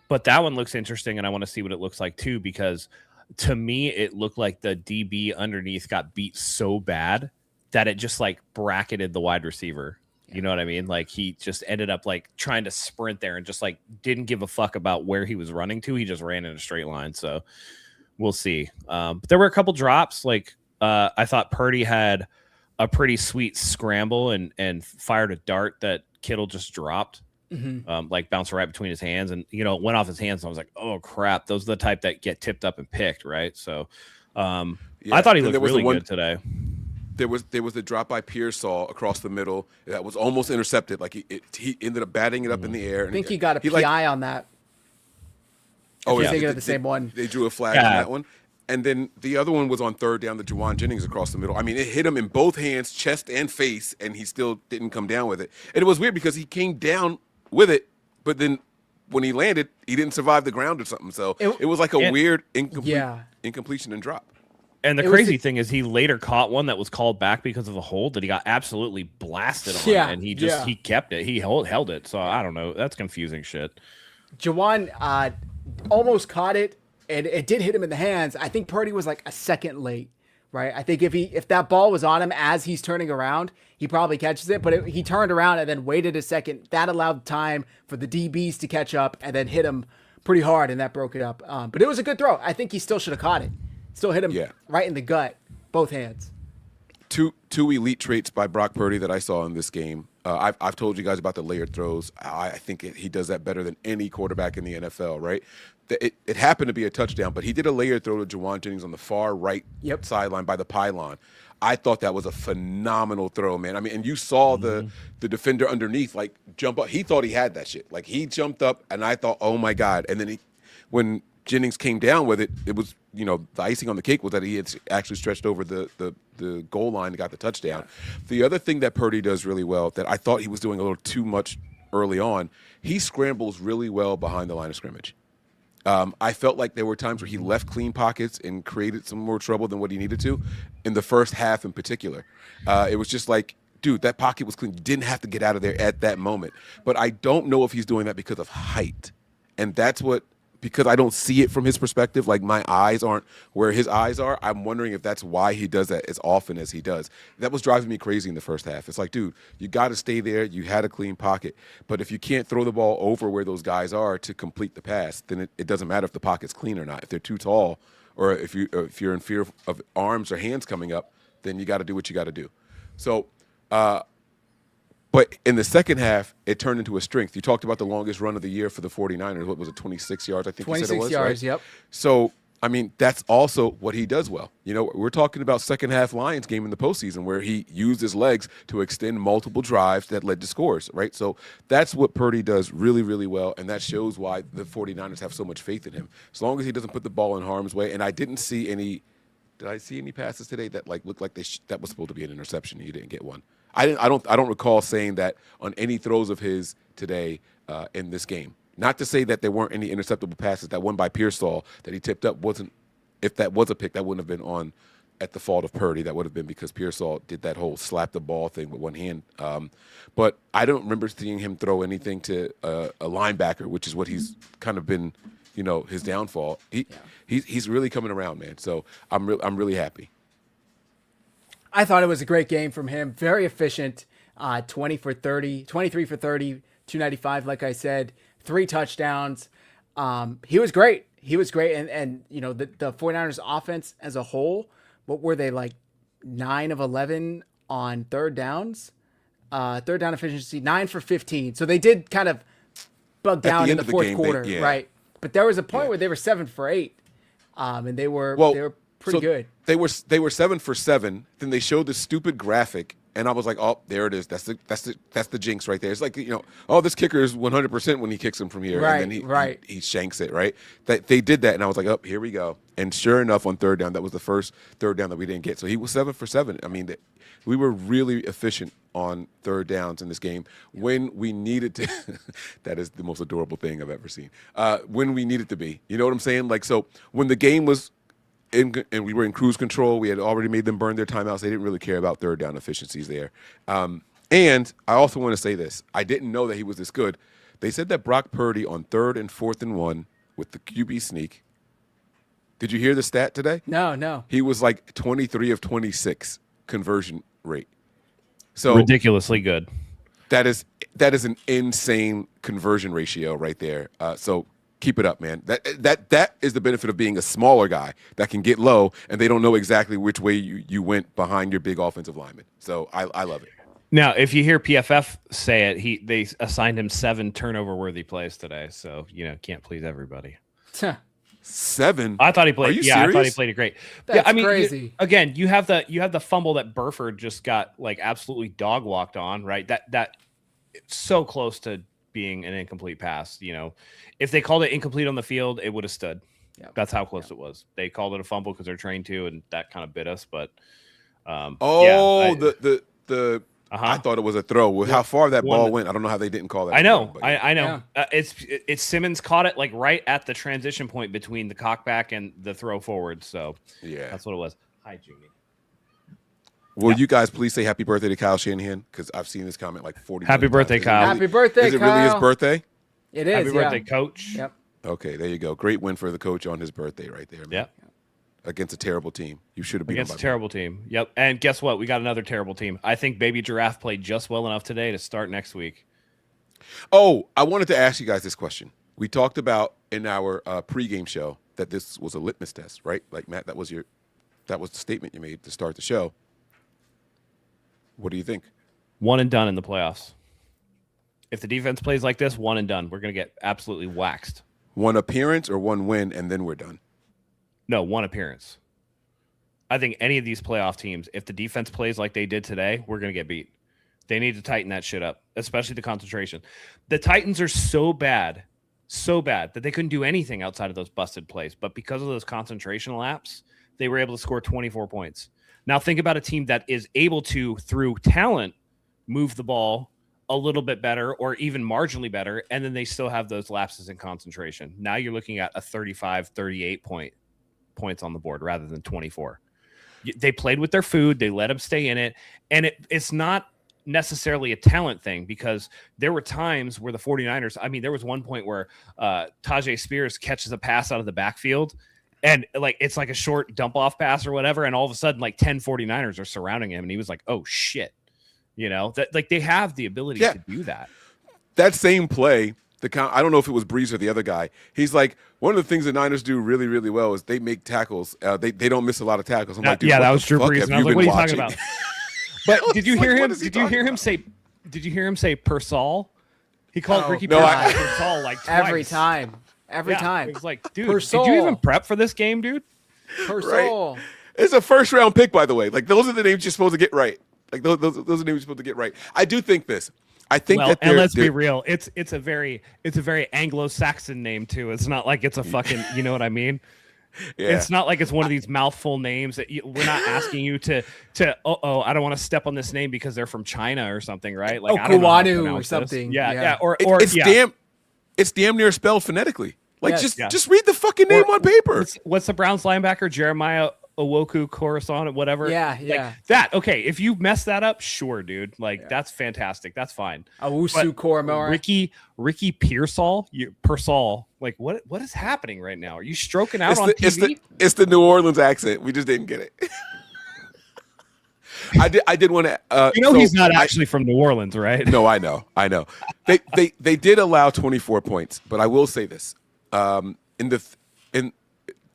Speaker 2: but that one looks interesting, and I want to see what it looks like too because to me it looked like the DB underneath got beat so bad that it just like bracketed the wide receiver. You know what I mean? Like he just ended up like trying to sprint there and just like didn't give a fuck about where he was running to. He just ran in a straight line. So we'll see. But there were a couple drops. Like I thought Purdy had a pretty sweet scramble and fired a dart that Kittle just dropped. Like bounced right between his hands and it went off his hands. And I was like, oh crap, those are the type that get tipped up and picked, right? So I thought he looked really good today.
Speaker 3: There was the drop by Pearsall across the middle that was almost intercepted. Like he ended up batting it up in the air.
Speaker 1: I think he got a PI on that.
Speaker 3: Oh,
Speaker 1: you're thinking of the same one.
Speaker 3: They drew a flag on that one. And then the other one was on 3rd down to Juwan Jennings across the middle. I mean, it hit him in both hands, chest and face, and he still didn't come down with it. And it was weird because he came down with it, but then when he landed, he didn't survive the ground or something. So it was like a weird incompletion and drop.
Speaker 2: And the crazy thing is he later caught one that was called back because of a hold that he got absolutely blasted on. And he kept it. He held it. So I don't know. That's confusing shit.
Speaker 1: Juwan almost caught it, and it did hit him in the hands. I think Purdy was like a second late, right? I think if that ball was on him as he's turning around, he probably catches it. But he turned around and then waited a second. That allowed time for the DBs to catch up and then hit him pretty hard, and that broke it up. But it was a good throw. I think he still should have caught it. Still hit him right in the gut, both hands.
Speaker 3: Two elite traits by Brock Purdy that I saw in this game. I've told you guys about the layered throws. I think he does that better than any quarterback in the NFL, right? it happened to be a touchdown, but he did a layered throw to Jawan Jennings on the far right
Speaker 1: Yep.
Speaker 3: sideline by the pylon. I thought that was a phenomenal throw, man. I mean, and you saw the defender underneath like jump up. He thought he had that shit. Like he jumped up, and I thought, oh my God. And then when Jennings came down with it, it was, the icing on the cake was that he had actually stretched over the goal line and got the touchdown. The other thing that Purdy does really well that I thought he was doing a little too much early on, he scrambles really well behind the line of scrimmage. I felt like there were times where he left clean pockets and created some more trouble than what he needed to in the first half in particular. It was just like, dude, that pocket was clean. You didn't have to get out of there at that moment. But I don't know if he's doing that because of height. And that's because I don't see it from his perspective, like my eyes aren't where his eyes are, I'm wondering if that's why he does that as often as he does. That was driving me crazy in the first half. It's like, dude, you got to stay there. You had a clean pocket. But if you can't throw the ball over where those guys are to complete the pass, then it doesn't matter if the pocket's clean or not. If they're too tall or if you're in fear of arms or hands coming up, then you got to do what you got to do. So, but in the second half, it turned into a strength. You talked about the longest run of the year for the 49ers. What was it, 26 yards, I think you said it was?
Speaker 1: 26 yards,
Speaker 3: right?
Speaker 1: yep.
Speaker 3: So, I mean, that's also what he does well. We're talking about second half Lions game in the postseason where he used his legs to extend multiple drives that led to scores, right? So that's what Purdy does really, really well, and that shows why the 49ers have so much faith in him. As long as he doesn't put the ball in harm's way, and I didn't see any – did I see any passes today that looked like that was supposed to be an interception and he didn't get one? I don't recall saying that on any throws of his today in this game. Not to say that there weren't any interceptable passes. That one by Pearsall that he tipped up wasn't. If that was a pick, that wouldn't have been on at the fault of Purdy. That would have been because Pearsall did that whole slap the ball thing with one hand. But I don't remember seeing him throw anything to a linebacker, which is what he's kind of been, his downfall. He's really coming around, man. So I'm really happy.
Speaker 1: I thought it was a great game from him. Very efficient. 23 for 30, 295, like I said, 3 touchdowns. He was great. And the 49ers offense as a whole, what were they, like 9 of 11 on third downs? Third down efficiency, 9 for 15. So they did kind of bug down in the fourth quarter, right? But there was a point where they were 7 for 8. And they were pretty good.
Speaker 3: They were 7 for 7. Then they showed the stupid graphic, and I was like, "Oh, there it is. That's the jinx right there." It's like this kicker is 100% when he kicks him from here,
Speaker 1: right,
Speaker 3: and then he shanks it, right? That they did that, and I was like, "Oh, here we go." And sure enough, on third down, that was the first third down that we didn't get. So he was 7 for 7. I mean, we were really efficient on third downs in this game when we needed to. That is the most adorable thing I've ever seen. When we needed to be, you know what I'm saying? Like, so when the game was. And we were in cruise control. We had already made them burn their timeouts. They didn't really care about third down efficiencies there. And I also want to say this. I didn't know that he was this good. They said that Brock Purdy on 3rd and 4th and 1 with the QB sneak. Did you hear the stat today?
Speaker 1: No.
Speaker 3: He was like 23 of 26 conversion rate. So
Speaker 2: ridiculously good.
Speaker 3: That is an insane conversion ratio right there. So keep it up, man. That is the benefit of being a smaller guy that can get low, and they don't know exactly which way you went behind your big offensive lineman. So I love it.
Speaker 2: Now, if you hear PFF say it, they assigned him 7 turnover-worthy plays today. So can't please everybody.
Speaker 3: 7?
Speaker 2: I thought he played.
Speaker 3: Are you
Speaker 2: yeah,
Speaker 3: serious?
Speaker 2: I thought he played it great.
Speaker 1: That's crazy.
Speaker 2: You have the fumble that Burford just got like absolutely dog walked on. Right, that it's so close to being an incomplete pass. If they called it incomplete on the field, it would have stood.
Speaker 1: Yep.
Speaker 2: That's how close it was. They called it a fumble because they're trained to, and that kind of bit us. But
Speaker 3: I thought it was a throw. With how far that ball went, I don't know how they didn't call that.
Speaker 2: I know.
Speaker 3: Throw,
Speaker 2: I know. Yeah. It's Simmons caught it like right at the transition point between the cockback and the throw forward. So that's what it was. Hi, Jimmy.
Speaker 3: Will you guys please say happy birthday to Kyle Shanahan? Because I've seen this comment like 40
Speaker 2: Happy birthday, Kyle.
Speaker 1: Happy birthday,
Speaker 3: Is it
Speaker 1: Kyle.
Speaker 3: really his birthday?
Speaker 1: It is.
Speaker 2: Happy birthday, Coach.
Speaker 1: Yep.
Speaker 3: Okay, there you go. Great win for the coach on his birthday right there, man.
Speaker 2: Yep.
Speaker 3: Against a terrible team. You should have beat
Speaker 2: Against a terrible team. Yep. And guess what? We got another terrible team. I think Baby Giraffe played just well enough today to start next week.
Speaker 3: Oh, I wanted to ask you guys this question. We talked about in our pregame show that this was a litmus test, right? Like, Matt, that was the statement you made to start the show. What do you think?
Speaker 2: One and done in the playoffs. If the defense plays like this, one and done. We're going to get absolutely waxed.
Speaker 3: 1 appearance or 1 win, and then we're done?
Speaker 2: No, 1 appearance. I think any of these playoff teams, if the defense plays like they did today, we're going to get beat. They need to tighten that shit up, especially the concentration. The Titans are so bad that they couldn't do anything outside of those busted plays. But because of those concentration laps, they were able to score 24 points. Now think about a team that is able to, through talent, move the ball a little bit better or even marginally better, and then they still have those lapses in concentration. Now you're looking at a 35, 38 points on the board rather than 24. They played with their food. They let them stay in it. And it's not necessarily a talent thing, because there were times where the 49ers, I mean, there was one point where Tajay Spears catches a pass out of the backfield, and like it's like a short dump off pass or whatever, and all of a sudden like 10 49ers are surrounding him, and he was like, oh shit, that like they have the ability to do that.
Speaker 3: That same play, I don't know if it was Breeze or the other guy. He's like, one of the things the Niners do really, really well is they make tackles. They don't miss a lot of tackles. I'm like, dude,
Speaker 2: that was Drew Brees. And I was like, what are you talking
Speaker 3: watching?
Speaker 2: about? But did you hear him?
Speaker 3: Did you hear him
Speaker 2: say? Did you hear him say Persol? He called Ricky
Speaker 3: no,
Speaker 2: Persol like twice.
Speaker 1: Every time. It
Speaker 2: was like, dude,
Speaker 1: Persol.
Speaker 2: did you even prep for this game, dude?
Speaker 1: Persol.
Speaker 3: Right? It's a first-round pick, by the way. Like, those are the names you're supposed to get right. Like, those are the names you're supposed to get right. I do think this. I think that
Speaker 2: and let's be real. It's a very Anglo-Saxon name too. It's not like it's a fucking, you know what I mean? Yeah. It's not like it's one of these mouthful names that we're not asking you to I don't want to step on this name because they're from China or something, right? Like
Speaker 1: Okawanu or something.
Speaker 2: Yeah. Or
Speaker 3: it's damn near spelled phonetically. Like just read the fucking name on paper.
Speaker 2: What's the Browns linebacker? Jeremiah Owoku Coruscant, whatever.
Speaker 1: Yeah.
Speaker 2: That, okay, if you mess that up, sure, dude. Like, that's fantastic. That's fine.
Speaker 1: Awusu Koromora.
Speaker 2: Ricky Pearsall, like, what is happening right now? Are you stroking out on TV?
Speaker 3: It's the New Orleans accent. We just didn't get it. I did want to.
Speaker 2: He's not actually from New Orleans, right?
Speaker 3: No, I know. They did allow 24 points, but I will say this: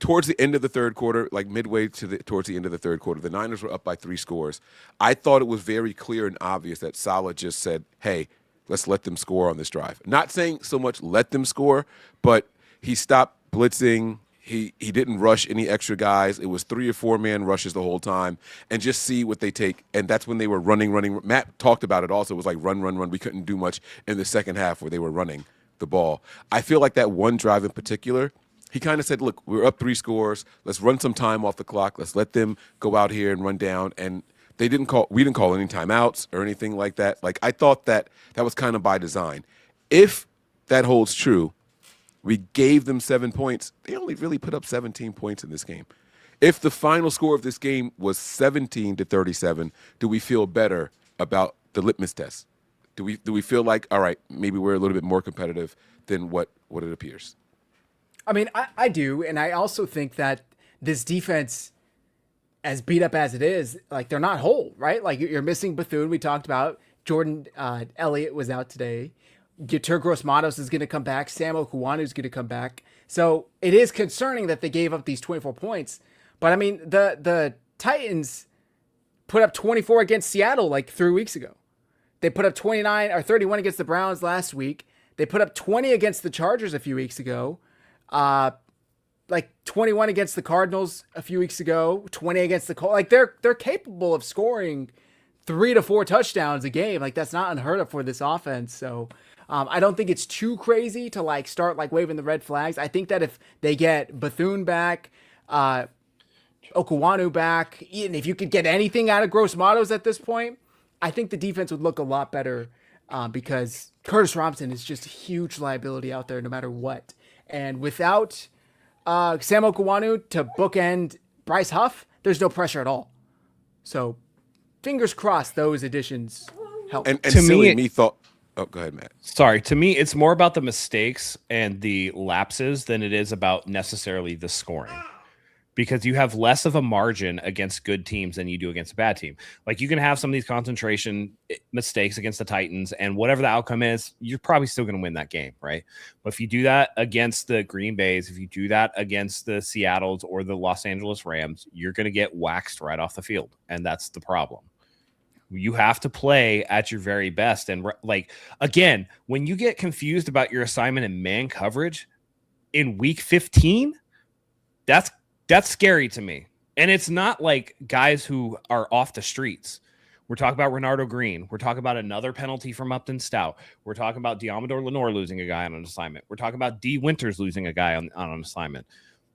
Speaker 3: towards the end of the third quarter, like midway towards the end of the third quarter, the Niners were up by 3 scores. I thought it was very clear and obvious that Saleh just said, "Hey, let's let them score on this drive." Not saying so much let them score, but he stopped blitzing. He didn't rush any extra guys. It was 3 or 4 man rushes the whole time, and just see what they take. And that's when they were running. Matt talked about it also. It was like run. We couldn't do much in the second half where they were running the ball. I feel like that one drive in particular, he kind of said, look, we're up 3 scores. Let's run some time off the clock. Let's let them go out here and run down. And we didn't call any timeouts or anything like that. Like, I thought that was kind of by design. If that holds true, we gave them 7 points. They only really put up 17 points in this game. If the final score of this game was 17-37, do we feel better about the litmus test? Do we feel like, all right, maybe we're a little bit more competitive than what it appears?
Speaker 1: I mean, I do, and I also think that this defense, as beat up as it is, like, they're not whole, right? Like, you're missing Bethune. We talked about Jordan Elliott was out today. Yetur Matos is going to come back. Sam Okuwanu is going to come back. So it is concerning that they gave up these 24 points. But I mean, the Titans put up 24 against Seattle like 3 weeks ago. They put up 29 or 31 against the Browns last week. They put up 20 against the Chargers a few weeks ago. Like 21 against the Cardinals a few weeks ago. 20 against the Colts. Like they're capable of scoring 3 to 4 touchdowns a game. Like, that's not unheard of for this offense. So I don't think it's too crazy to like start like waving the red flags. I think that if they get Bethune back, Okuwanu back, and if you could get anything out of Gross Matos at this point, I think the defense would look a lot better because Curtis Robinson is just a huge liability out there no matter what. And without Sam Okuwanu to bookend Bryce Huff, there's no pressure at all. So fingers crossed those additions help.
Speaker 3: And to me thought. Oh, go ahead, Matt.
Speaker 2: Sorry. To me, it's more about the mistakes and the lapses than it is about necessarily the scoring, because you have less of a margin against good teams than you do against a bad team. Like, you can have some of these concentration mistakes against the Titans, and whatever the outcome is, you're probably still going to win that game, right? But if you do that against the Green Bays, if you do that against the Seattles or the Los Angeles Rams, you're going to get waxed right off the field, and that's the problem. You have to play at your very best. And like, again, when you get confused about your assignment in man coverage, in week 15, that's scary to me. And it's not like guys who are off the streets. We're talking about Renardo Green. We're talking about another penalty from Upton Stout. We're talking about Diamador Lenore losing a guy on an assignment. We're talking about D. Winters losing a guy on an assignment.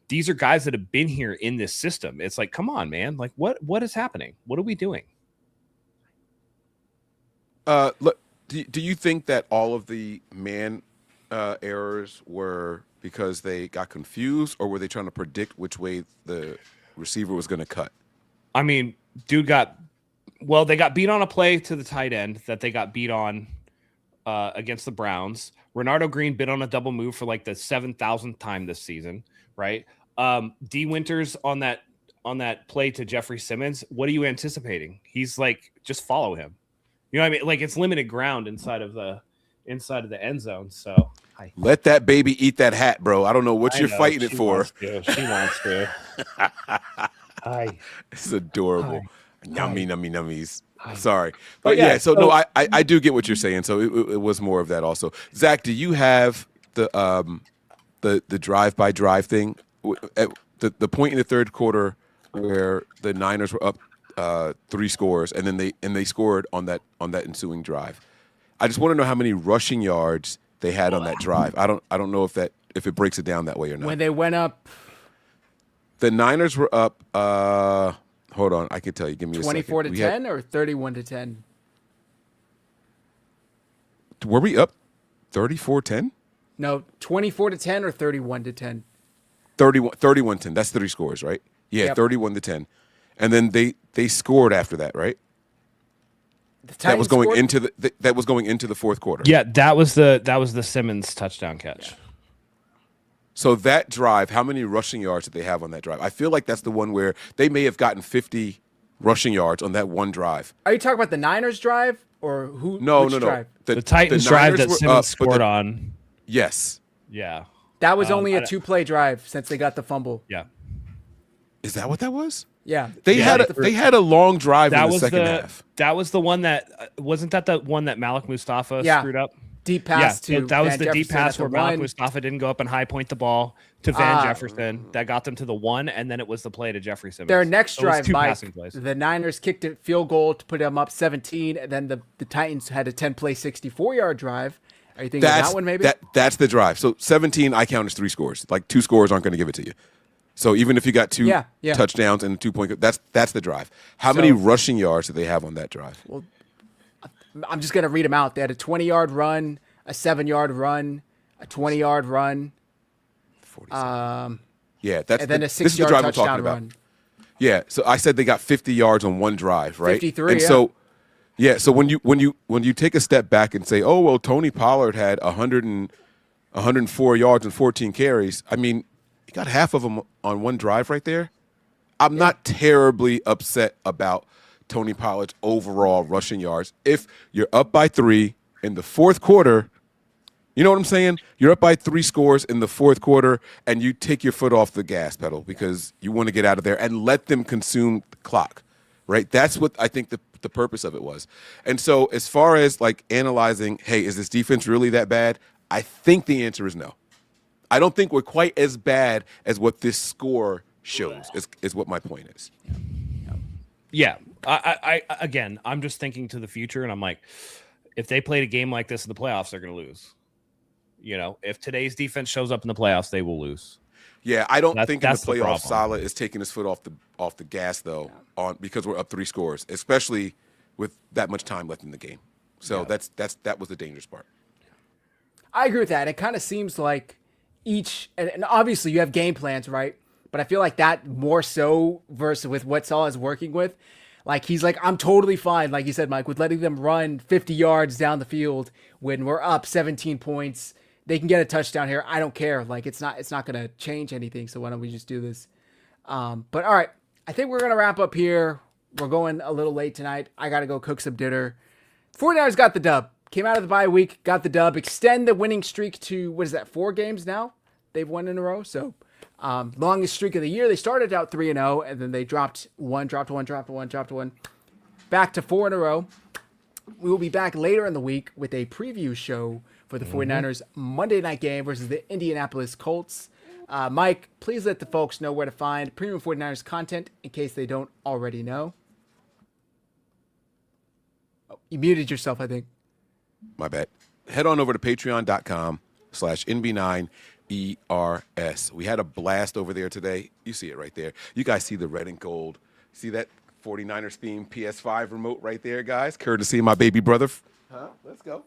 Speaker 2: These are guys that have been here in this system. It's like, come on, man. Like, what is happening? What are we doing?
Speaker 3: Look, do you think that all of the man errors were because they got confused, or were they trying to predict which way the receiver was going to cut?
Speaker 2: I mean, they got beat on a play to the tight end that they got beat on against the Browns. Renardo Green bit on a double move for like the 7,000th time this season, right? D. Winters on that play to Jeffrey Simmons. What are you anticipating? He's like, just follow him. You know what I mean? Like, it's limited ground inside of the end zone. So
Speaker 3: let that baby eat that hat, bro. I don't know what you're fighting it for.
Speaker 2: She wants to.
Speaker 3: This is adorable. Nummy nummies. Sorry,
Speaker 2: But
Speaker 3: but
Speaker 2: yeah,
Speaker 3: yeah. So
Speaker 2: so-
Speaker 3: no, I do get what you're saying. So it was more of that also. Zach, do you have the drive by drive thing at the point in the third quarter where the Niners were up 3 scores and then they scored on that ensuing drive? I just want to know how many rushing yards they had on that drive. I don't know if it breaks it down that way or not.
Speaker 1: When they went up
Speaker 3: The Niners were up. Hold on, I can tell you. Give me a
Speaker 1: 24 to
Speaker 3: second.
Speaker 1: 10 or 31 to 10.
Speaker 3: Were we up 34-10?
Speaker 1: No, 24 to 10 or 31 to 10.
Speaker 3: 31-10. That's 3 scores, right? Yeah,
Speaker 1: Yep.
Speaker 3: 31-10. And then they scored after that, right?
Speaker 1: The
Speaker 3: That was
Speaker 1: Titans
Speaker 3: going
Speaker 1: scored?
Speaker 3: into the fourth quarter.
Speaker 2: Yeah, that was the Simmons touchdown catch.
Speaker 3: So that drive, how many rushing yards did they have on that drive? I feel like that's the one where they may have gotten 50 rushing yards on that one drive.
Speaker 1: Are you talking about the Niners drive or who?
Speaker 3: No,
Speaker 1: which
Speaker 3: no.
Speaker 1: drive?
Speaker 2: The Titans drive
Speaker 3: Niners
Speaker 2: that
Speaker 3: were
Speaker 2: Simmons
Speaker 3: up, but
Speaker 2: scored on.
Speaker 3: Yes.
Speaker 2: Yeah.
Speaker 1: That was only a 2-play drive since they got the fumble.
Speaker 2: Yeah.
Speaker 3: Is that what that was?
Speaker 1: Yeah.
Speaker 3: They
Speaker 2: Yeah,
Speaker 3: had a long drive
Speaker 2: That
Speaker 3: in the
Speaker 2: was
Speaker 3: second half.
Speaker 2: that was the one that wasn't that the one that Malik Mustafa
Speaker 1: Yeah.
Speaker 2: screwed up?
Speaker 1: Deep pass
Speaker 2: so
Speaker 1: to
Speaker 2: that was
Speaker 1: Van
Speaker 2: the deep
Speaker 1: Jefferson
Speaker 2: pass
Speaker 1: at the
Speaker 2: where Malik
Speaker 1: 1.
Speaker 2: Mustafa didn't go up and high point the ball to Van Jefferson. That got them to the 1, and then it was the play to Jeffrey Simmons.
Speaker 1: Their next
Speaker 2: So it was
Speaker 1: drive,
Speaker 2: 2
Speaker 1: Mike,
Speaker 2: passing plays.
Speaker 1: the Niners kicked a field goal to put them up 17, and then the Titans had a 10-play, 64-yard drive. Are you thinking of that one maybe?
Speaker 3: That's the drive. So 17, I count as 3 scores. Like 2 scores aren't going to give it to you. So even if you got 2
Speaker 1: Yeah.
Speaker 3: touchdowns and 2-point, that's the drive. How many rushing yards did they have on that drive?
Speaker 1: I'm just going to read them out. They had a 20-yard run, a 7-yard run, a 20-yard run,
Speaker 3: 47. Yeah, that's
Speaker 1: and then a
Speaker 3: this is the
Speaker 1: 6-yard
Speaker 3: drive we're talking
Speaker 1: touchdown
Speaker 3: about.
Speaker 1: run.
Speaker 3: Yeah, so I said they got 50 yards on one drive, right?
Speaker 1: 53,
Speaker 3: and
Speaker 1: yeah.
Speaker 3: so so when you take a step back and say, "Oh, well, Tony Pollard had 104 yards and 14 carries." I mean, he got half of them on one drive right there. I'm not terribly upset about Tony Pollard's overall rushing yards. If you're up by 3 in the fourth quarter, you know what I'm saying? You're up by 3 scores in the fourth quarter, and you take your foot off the gas pedal because you want to get out of there and let them consume the clock, right? That's what I think the purpose of it was. And so as far as like analyzing, hey, is this defense really that bad? I think the answer is no. I don't think we're quite as bad as what this score shows, is what my point is.
Speaker 2: Yeah. I again, I'm just thinking to the future, and I'm like, if they played a game like this in the playoffs, they're going to lose. You know, if today's defense shows up in the playoffs, they will lose.
Speaker 3: Yeah, I don't think in the
Speaker 2: that's the
Speaker 3: playoffs
Speaker 2: problem.
Speaker 3: Saleh is taking his foot off the gas though, because we're up 3 scores, especially with that much time left in the game. So that was the dangerous part.
Speaker 1: I agree with that. It kind of seems like and obviously you have game plans, right? But I feel like that more so versus with what Salah is working with. Like, he's like, I'm totally fine, like you said, Mike, with letting them run 50 yards down the field when we're up 17 points. They can get a touchdown here. I don't care. Like, it's not going to change anything. So why don't we just do this? But all right, I think we're going to wrap up here. We're going a little late tonight. I got to go cook some dinner. 49ers got the dub. Came out of the bye week, got the dub. Extend the winning streak to, 4 games now? They've won in a row. So longest streak of the year. They started out 3-0, and then they dropped one. Back to 4 in a row. We will be back later in the week with a preview show for the 49ers Monday night game versus the Indianapolis Colts. Mike, please let the folks know where to find premium 49ers content in case they don't already know. Oh, you muted yourself, I think.
Speaker 3: My bad. Head on over to patreon.com/NB9ERS. We had a blast over there today. You see it right there. You guys see the red and gold. See that 49ers themed PS5 remote right there, guys? Courtesy of my baby brother. Huh? Let's go.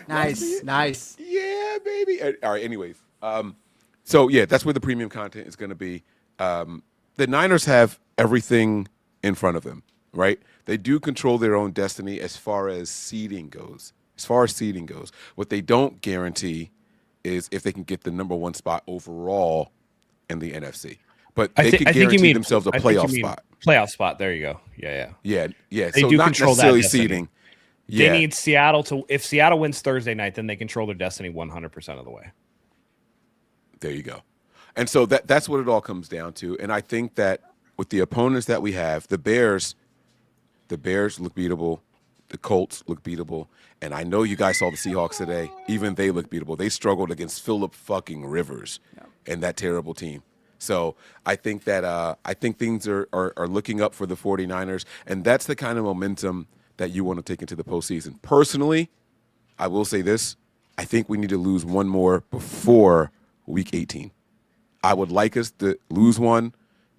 Speaker 1: Nice.
Speaker 3: Yeah, baby. All right, anyways. So, yeah, that's where the premium content is going to be. The Niners have everything in front of them, right? They do control their own destiny as far as seeding goes. What they don't guarantee is if they can get the number one spot overall in the NFC. But they could guarantee themselves a playoff spot.
Speaker 2: Playoff spot. There you go. Yeah.
Speaker 3: Yeah.
Speaker 2: They
Speaker 3: so
Speaker 2: do
Speaker 3: not
Speaker 2: control
Speaker 3: necessarily
Speaker 2: that destiny.
Speaker 3: seeding.
Speaker 2: They need Seattle to. If Seattle wins Thursday night, then they control their destiny 100% of the way.
Speaker 3: There you go. And so that's what it all comes down to. And I think that with the opponents that we have, the Bears look beatable. The Colts look beatable. And I know you guys saw the Seahawks today. Even they look beatable. They struggled against Phillip fucking Rivers and that terrible team. So I think that things are looking up for the 49ers. And that's the kind of momentum that you want to take into the postseason. Personally, I will say this. I think we need to lose one more before Week 18. I would like us to lose one,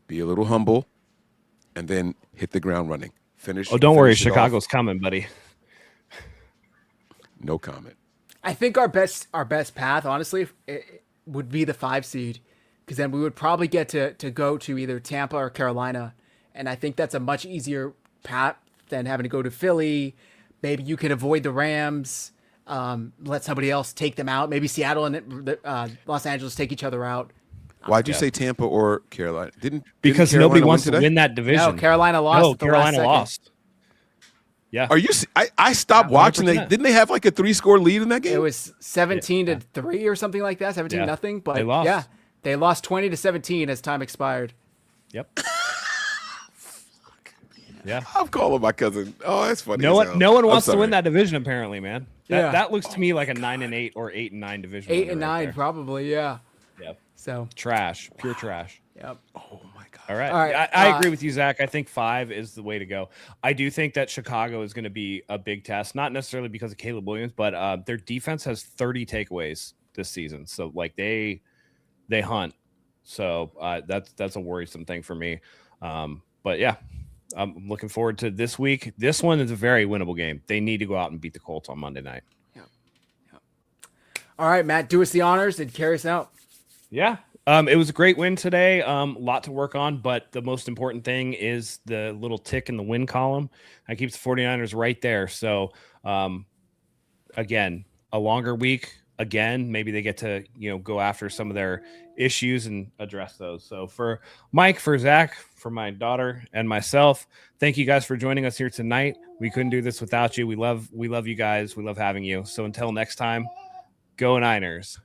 Speaker 3: be a little humble, and then hit the ground running.
Speaker 2: Oh, don't worry. Chicago's coming, buddy.
Speaker 3: No comment.
Speaker 1: I think our best path, honestly, it would be the 5 seed, because then we would probably get to go to either Tampa or Carolina, and I think that's a much easier path than having to go to Philly. Maybe you could avoid the Rams, let somebody else take them out. Maybe Seattle and Los Angeles take each other out.
Speaker 3: Why'd you say Tampa or Carolina?
Speaker 2: Because
Speaker 3: Carolina
Speaker 2: nobody wants to win that division.
Speaker 1: No, Carolina lost.
Speaker 2: No,
Speaker 1: at the
Speaker 2: Carolina
Speaker 1: last second.
Speaker 2: lost. Yeah.
Speaker 3: Are you? I stopped watching.
Speaker 2: 100%.
Speaker 3: Didn't they have like a 3-score lead in that game?
Speaker 1: It was 17-3 or something like that. 17-0. But
Speaker 2: they lost.
Speaker 1: Yeah, they lost 20-17 as time expired.
Speaker 2: Yep. Yeah.
Speaker 3: I'm calling my cousin. Oh, that's funny.
Speaker 2: No one wants to win
Speaker 3: that.
Speaker 2: that division, apparently, man.
Speaker 1: Yeah.
Speaker 2: That looks to me like a 9-8 or 8-9 division.
Speaker 1: 8-9,
Speaker 2: right
Speaker 1: probably. Yeah.
Speaker 2: Yep.
Speaker 1: So
Speaker 2: Trash. Pure trash.
Speaker 1: Yep.
Speaker 3: Oh my god.
Speaker 2: All right.
Speaker 1: All right,
Speaker 2: I agree with you, Zach. I think 5 is the way to go. I do think that Chicago is going to be a big test, not necessarily because of Caleb Williams, but their defense has 30 takeaways this season. So like they hunt. So that's a worrisome thing for me. But yeah, I'm looking forward to this week. This one is a very winnable game. They need to go out and beat the Colts on Monday night.
Speaker 1: All right, Matt, do us the honors and carry us out.
Speaker 2: Yeah. It was a great win today. Lot to work on, but the most important thing is the little tick in the win column. That keeps the 49ers right there. So, again, a longer week. Again, maybe they get to, go after some of their issues and address those. So for Mike, for Zach, for my daughter and myself, thank you guys for joining us here tonight. We couldn't do this without you. We love you guys. We love having you. So until next time, go Niners.